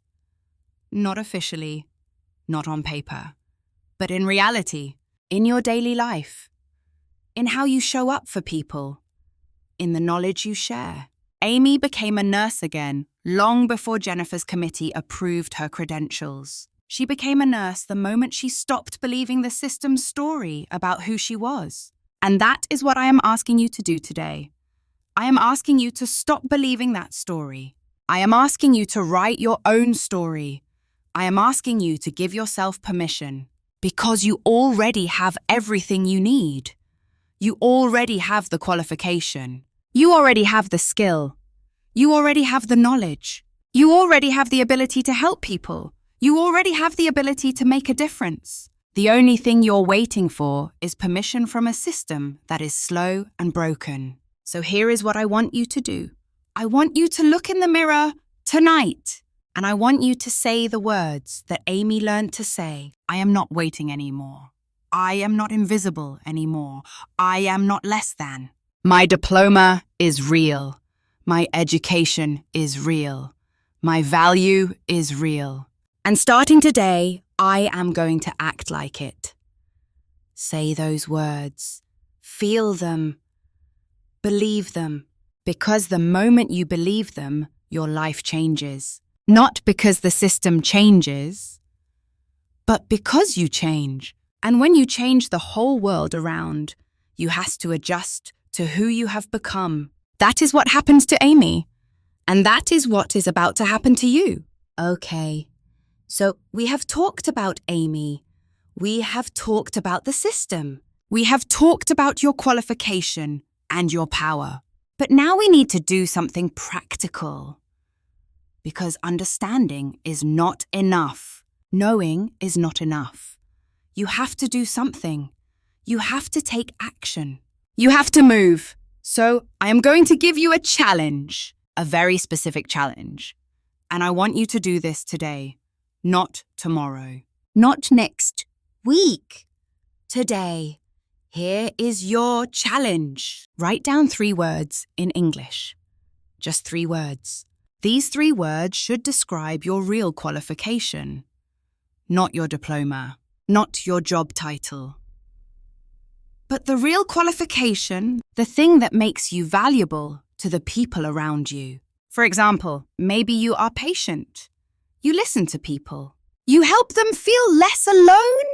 Not officially, not on paper, but in reality, in your daily life, in how you show up for people, in the knowledge you share. Amy became a nurse again long before Jennifer's committee approved her credentials. She became a nurse the moment she stopped believing the system's story about who she was. And that is what I am asking you to do today. I am asking you to stop believing that story. I am asking you to write your own story. I am asking you to give yourself permission, because you already have everything you need. You already have the qualification. You already have the skill. You already have the knowledge. You already have the ability to help people. You already have the ability to make a difference. The only thing you're waiting for is permission from a system that is slow and broken. So here is what I want you to do. I want you to look in the mirror tonight. And I want you to say the words that Amy learned to say. I am not waiting anymore. I am not invisible anymore. I am not less than. My diploma is real. My education is real. My value is real. And starting today, I am going to act like it. Say those words. Feel them. Believe them. Because the moment you believe them, your life changes. Not because the system changes, but because you change. And when you change the whole world around, you have to adjust to who you have become. That is what happens to Amy. And that is what is about to happen to you. Okay, so we have talked about Amy. We have talked about the system. We have talked about your qualification and your power. But now we need to do something practical. Because understanding is not enough. Knowing is not enough. You have to do something. You have to take action. You have to move. So I am going to give you a challenge, a very specific challenge. And I want you to do this today, not tomorrow, not next week. Today, here is your challenge. Write down 3 words in English. Just 3 words. These 3 words should describe your real qualification, not your diploma, not your job title. But the real qualification, the thing that makes you valuable to the people around you. For example, maybe you are patient. You listen to people. You help them feel less alone.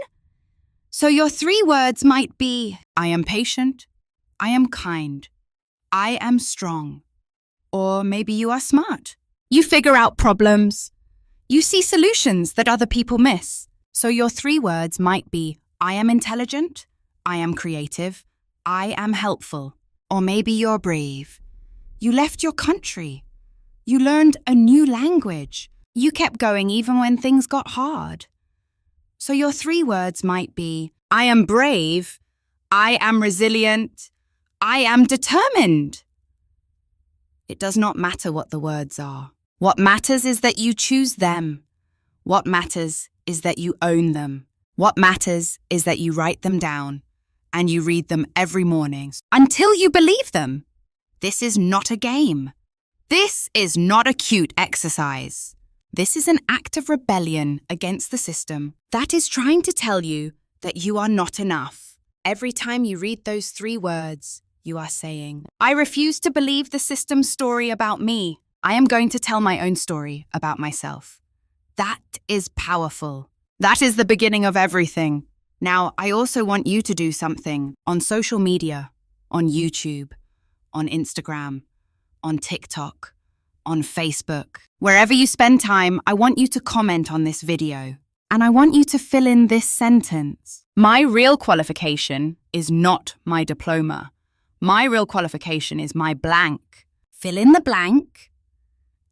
So your 3 words might be, I am patient, I am kind, I am strong. Or maybe you are smart. You figure out problems. You see solutions that other people miss. So your 3 words might be, I am intelligent, I am creative, I am helpful. Or maybe you're brave. You left your country. You learned a new language. You kept going even when things got hard. So your 3 words might be, I am brave, I am resilient, I am determined. It does not matter what the words are. What matters is that you choose them. What matters is that you own them. What matters is that you write them down and you read them every morning until you believe them. This is not a game. This is not a cute exercise. This is an act of rebellion against the system that is trying to tell you that you are not enough. Every time you read those 3 words, you are saying, I refuse to believe the system's story about me. I am going to tell my own story about myself. That is powerful. That is the beginning of everything. Now, I also want you to do something on social media, on YouTube, on Instagram, on TikTok, on Facebook. Wherever you spend time, I want you to comment on this video. And I want you to fill in this sentence. My real qualification is not my diploma. My real qualification is my blank. Fill in the blank.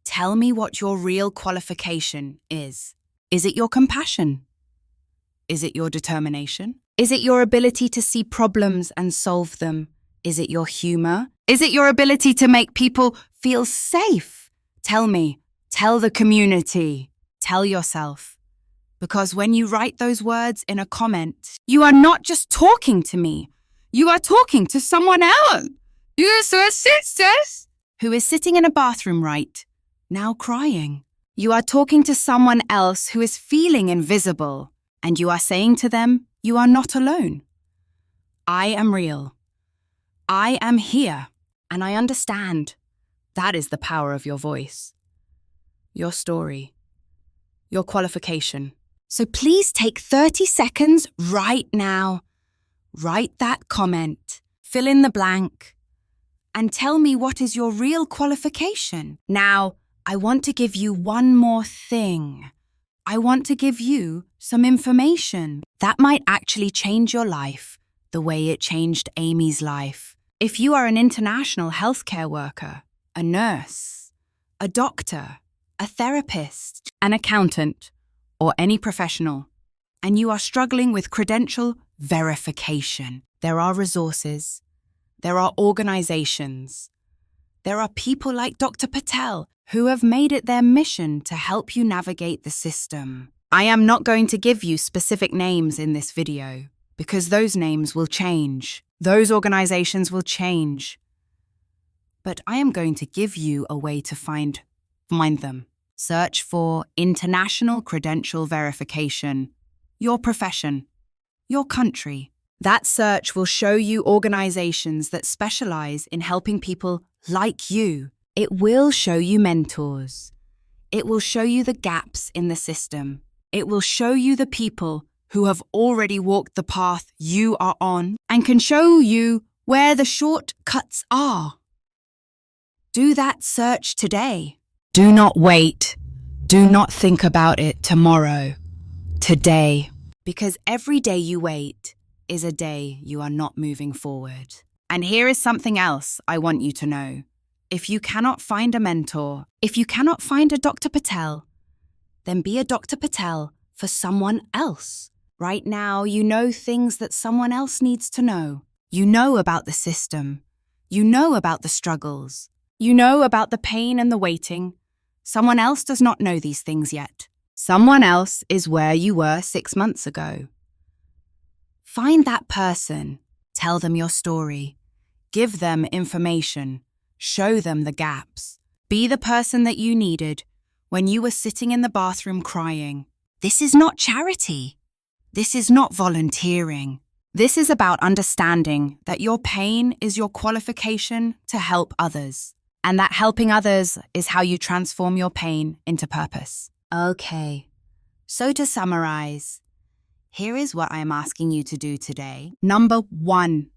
Tell me what your real qualification is. Is it your compassion? Is it your determination? Is it your ability to see problems and solve them? Is it your humor? Is it your ability to make people feel safe? Tell me. Tell the community. Tell yourself. Because when you write those words in a comment, you are not just talking to me. You are talking to someone else. Who is sitting in a bathroom right now crying. You are talking to someone else who is feeling invisible, and you are saying to them, you are not alone. I am real. I am here, and I understand. That is the power of your voice, your story, your qualification. So please take 30 seconds right now. Write that comment, fill in the blank, and tell me what is your real qualification. Now, I want to give you one more thing. I want to give you some information that might actually change your life the way it changed Amy's life. If you are an international healthcare worker, a nurse, a doctor, a therapist, an accountant, or any professional, and you are struggling with credential verification, there are resources, there are organizations, there are people like Dr. Patel who have made it their mission to help you navigate the system. I am not going to give you specific names in this video because those names will change. Those organizations will change. But I am going to give you a way to find them. Search for International Credential Verification, your profession, your country. That search will show you organizations that specialize in helping people like you. It will show you mentors. It will show you the gaps in the system. It will show you the people who have already walked the path you are on and can show you where the shortcuts are. Do that search today. Do not wait. Do not think about it tomorrow. Today. Because every day you wait is a day you are not moving forward. And here is something else I want you to know. If you cannot find a mentor, if you cannot find a Dr. Patel, then be a Dr. Patel for someone else. Right now, you know things that someone else needs to know. You know about the system. You know about the struggles. You know about the pain and the waiting. Someone else does not know these things yet. Someone else is where you were 6 months ago. Find that person. Tell them your story. Give them information. Show them the gaps. Be the person that you needed when you were sitting in the bathroom crying. This is not charity. This is not volunteering. This is about understanding that your pain is your qualification to help others, and that helping others is how you transform your pain into purpose. Okay, so to summarize, here is what I am asking you to do today. Number 1,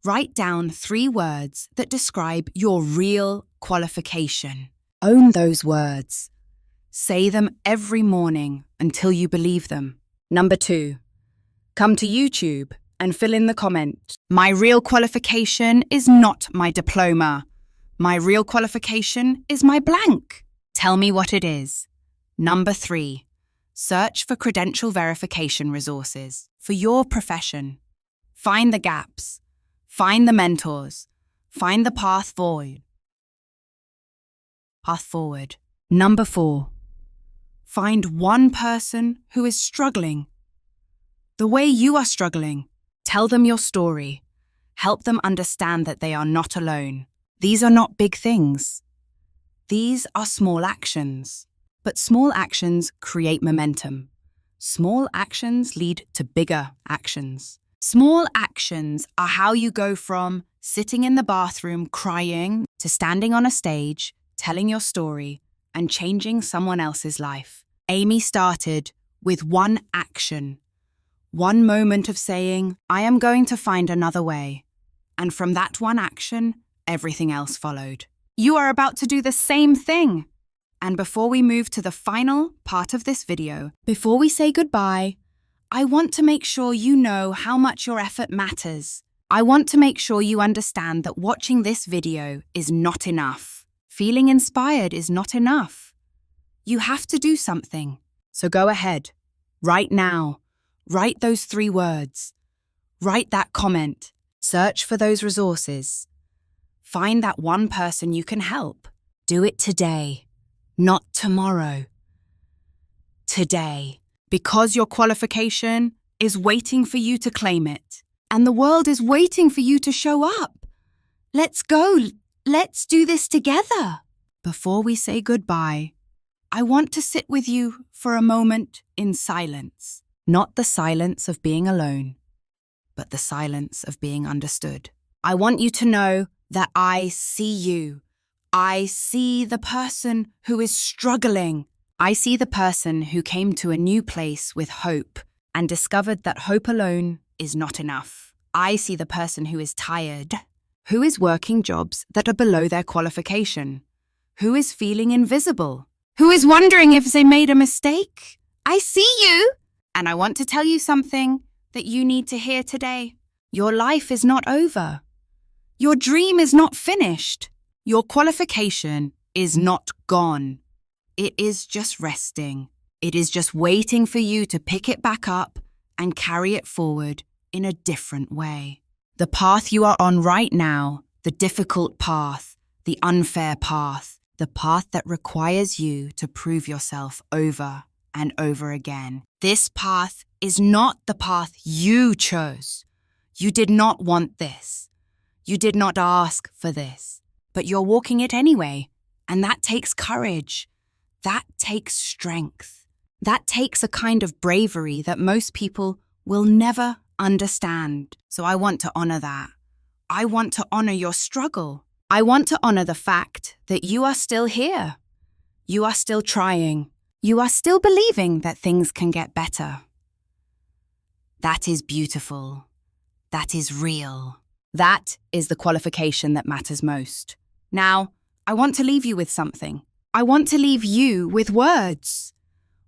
write down 3 words that describe your real qualification. Own those words. Say them every morning until you believe them. Number 2, come to YouTube and fill in the comment. My real qualification is not my diploma. My real qualification is my blank. Tell me what it is. Number 3, search for credential verification resources for your profession. Find the gaps. Find the mentors. Find the path forward. Number 4, find one person who is struggling. The way you are struggling. Tell them your story. Help them understand that they are not alone. These are not big things. These are small actions. But small actions create momentum. Small actions lead to bigger actions. Small actions are how you go from sitting in the bathroom crying to standing on a stage, telling your story, and changing someone else's life. Amy started with one action. One moment of saying, I am going to find another way. And from that one action, everything else followed. You are about to do the same thing. And before we move to the final part of this video, before we say goodbye, I want to make sure you know how much your effort matters. I want to make sure you understand that watching this video is not enough. Feeling inspired is not enough. You have to do something. So go ahead, right now. Write those 3 words. Write that comment. Search for those resources. Find that one person you can help. Do it today. Not tomorrow. Today. Because your qualification is waiting for you to claim it. And the world is waiting for you to show up. Let's go. Let's do this together. Before we say goodbye, I want to sit with you for a moment in silence. Not the silence of being alone, but the silence of being understood. I want you to know that I see you. I see the person who is struggling. I see the person who came to a new place with hope and discovered that hope alone is not enough. I see the person who is tired, who is working jobs that are below their qualification, who is feeling invisible, who is wondering if they made a mistake. I see you! And I want to tell you something that you need to hear today. Your life is not over. Your dream is not finished. Your qualification is not gone. It is just resting. It is just waiting for you to pick it back up and carry it forward in a different way. The path you are on right now, the difficult path, the unfair path, the path that requires you to prove yourself over and over again. This path is not the path you chose. You did not want this. You did not ask for this, but you're walking it anyway, and that takes courage. That takes strength. That takes a kind of bravery that most people will never understand. So I want to honor that. I want to honor your struggle. I want to honor the fact that you are still here. You are still trying. You are still believing that things can get better. That is beautiful. That is real. That is the qualification that matters most. Now, I want to leave you with something. I want to leave you with words.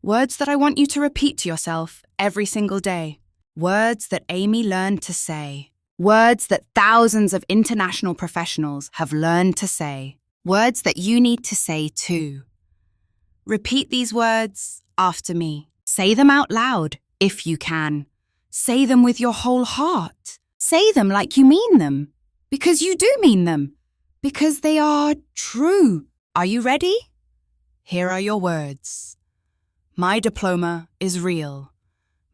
Words that I want you to repeat to yourself every single day. Words that Amy learned to say. Words that thousands of international professionals have learned to say. Words that you need to say too. Repeat these words after me. Say them out loud if you can. Say them with your whole heart. Say them like you mean them. Because you do mean them. Because they are true. Are you ready? Here are your words. My diploma is real.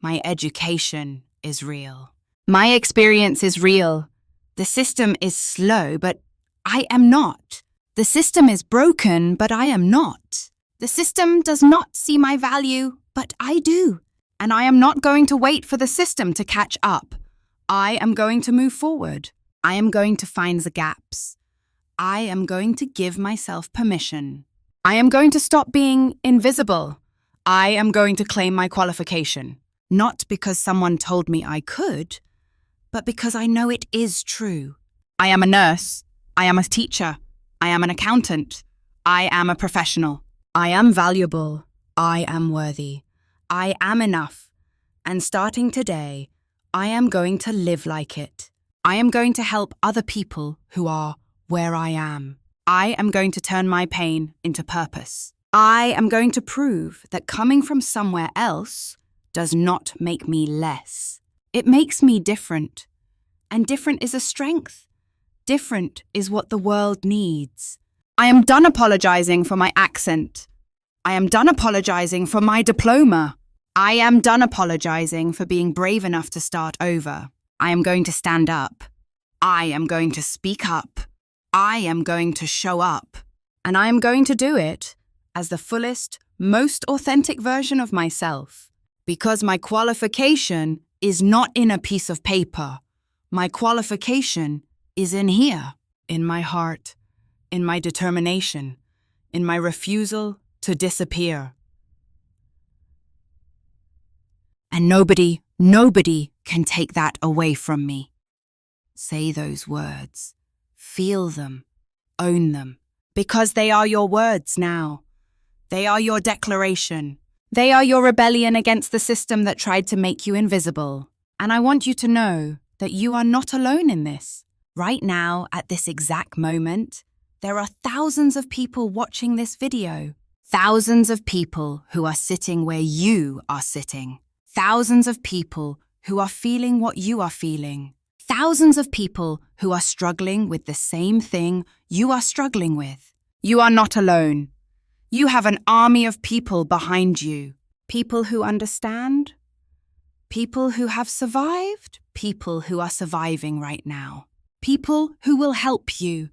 My education is real. My experience is real. The system is slow, but I am not. The system is broken, but I am not. The system does not see my value, but I do. And I am not going to wait for the system to catch up. I am going to move forward. I am going to find the gaps. I am going to give myself permission. I am going to stop being invisible. I am going to claim my qualification. Not because someone told me I could, but because I know it is true. I am a nurse. I am a teacher. I am an accountant. I am a professional. I am valuable. I am worthy. I am enough. And starting today, I am going to live like it. I am going to help other people who are where I am. I am going to turn my pain into purpose. I am going to prove that coming from somewhere else does not make me less. It makes me different. And different is a strength. Different is what the world needs. I am done apologizing for my accent. I am done apologizing for my diploma. I am done apologizing for being brave enough to start over. I am going to stand up. I am going to speak up. I am going to show up. And I am going to do it as the fullest, most authentic version of myself. Because my qualification is not in a piece of paper. My qualification is in here, in my heart, in my determination, in my refusal to disappear. And nobody can take that away from me. Say those words. Feel them. Own them. Because they are your words now. They are your declaration. They are your rebellion against the system that tried to make you invisible. And I want you to know that you are not alone in this. Right now, at this exact moment, there are thousands of people watching this video. Thousands of people who are sitting where you are sitting. Thousands of people who are feeling what you are feeling. Thousands of people who are struggling with the same thing you are struggling with. You are not alone. You have an army of people behind you. People who understand. People who have survived. People who are surviving right now. People who will help you.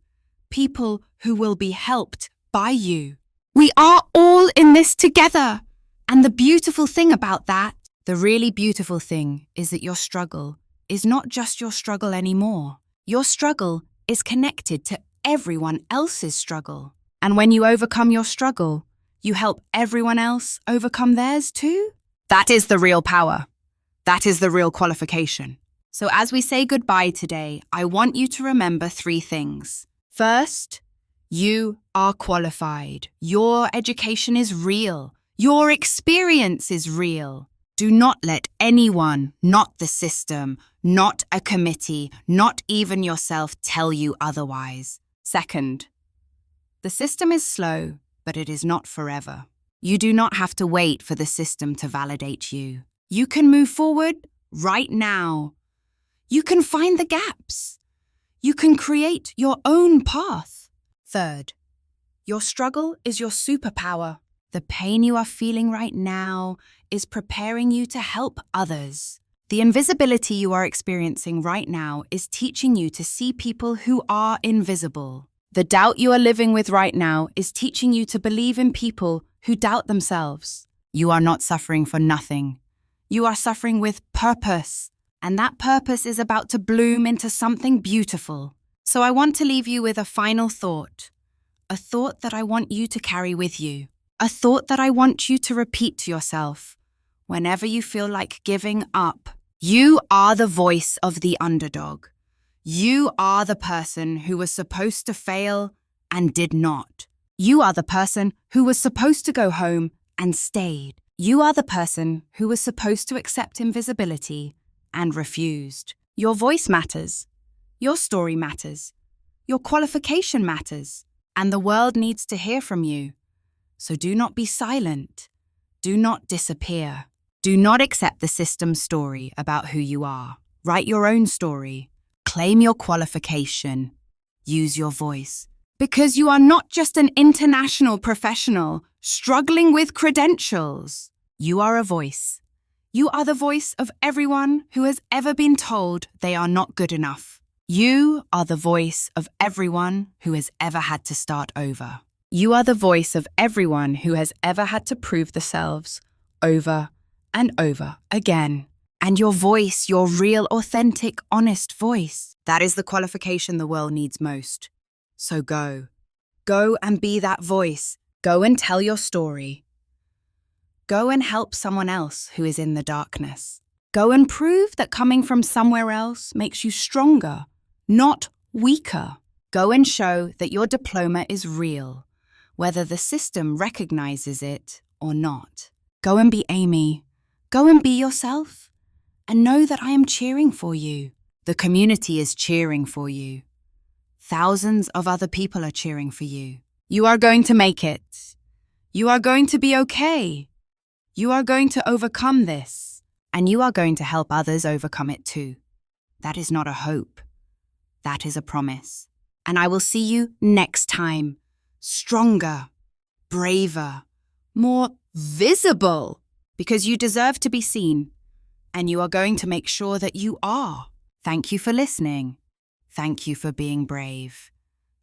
People who will be helped by you. We are all in this together. And the beautiful thing about that, the really beautiful thing, is that your struggle is not just your struggle anymore. Your struggle is connected to everyone else's struggle. And when you overcome your struggle, you help everyone else overcome theirs too. That is the real power. That is the real qualification. So as we say goodbye today, I want you to remember 3 things. First, you are qualified. Your education is real. Your experience is real. Do not let anyone, not the system, not a committee, not even yourself tell you otherwise. Second, the system is slow, but it is not forever. You do not have to wait for the system to validate you. You can move forward right now. You can find the gaps. You can create your own path. Third, Your struggle is your superpower. The pain you are feeling right now is preparing you to help others. The invisibility you are experiencing right now is teaching you to see people who are invisible. The doubt you are living with right now is teaching you to believe in people who doubt themselves. You are not suffering for nothing. You are suffering with purpose, and that purpose is about to bloom into something beautiful. So I want to leave you with a final thought, a thought that I want you to carry with you, a thought that I want you to repeat to yourself whenever you feel like giving up. You are the voice of the underdog. You are the person who was supposed to fail and did not. You are the person who was supposed to go home and stayed. You are the person who was supposed to accept invisibility and refused. Your voice matters. Your story matters. Your qualification matters. And the world needs to hear from you. So do not be silent. Do not disappear. Do not accept the system's story about who you are. Write your own story. Claim your qualification. Use your voice. Because you are not just an international professional struggling with credentials. You are a voice. You are the voice of everyone who has ever been told they are not good enough. You are the voice of everyone who has ever had to start over. You are the voice of everyone who has ever had to prove themselves over and over again. And your voice, your real, authentic, honest voice, that is the qualification the world needs most. So go. Go and be that voice. Go and tell your story. Go and help someone else who is in the darkness. Go and prove that coming from somewhere else makes you stronger, not weaker. Go and show that your diploma is real, whether the system recognizes it or not. Go and be Amy. Go and be yourself. And know that I am cheering for you. The community is cheering for you. Thousands of other people are cheering for you. You are going to make it. You are going to be okay. You are going to overcome this. And you are going to help others overcome it too. That is not a hope. That is a promise. And I will see you next time. Stronger, braver, more visible. Because you deserve to be seen. And you are going to make sure that you are. Thank you for listening. Thank you for being brave.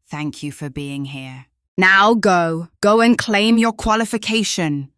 Thank you for being here. Now go. Go and claim your qualification.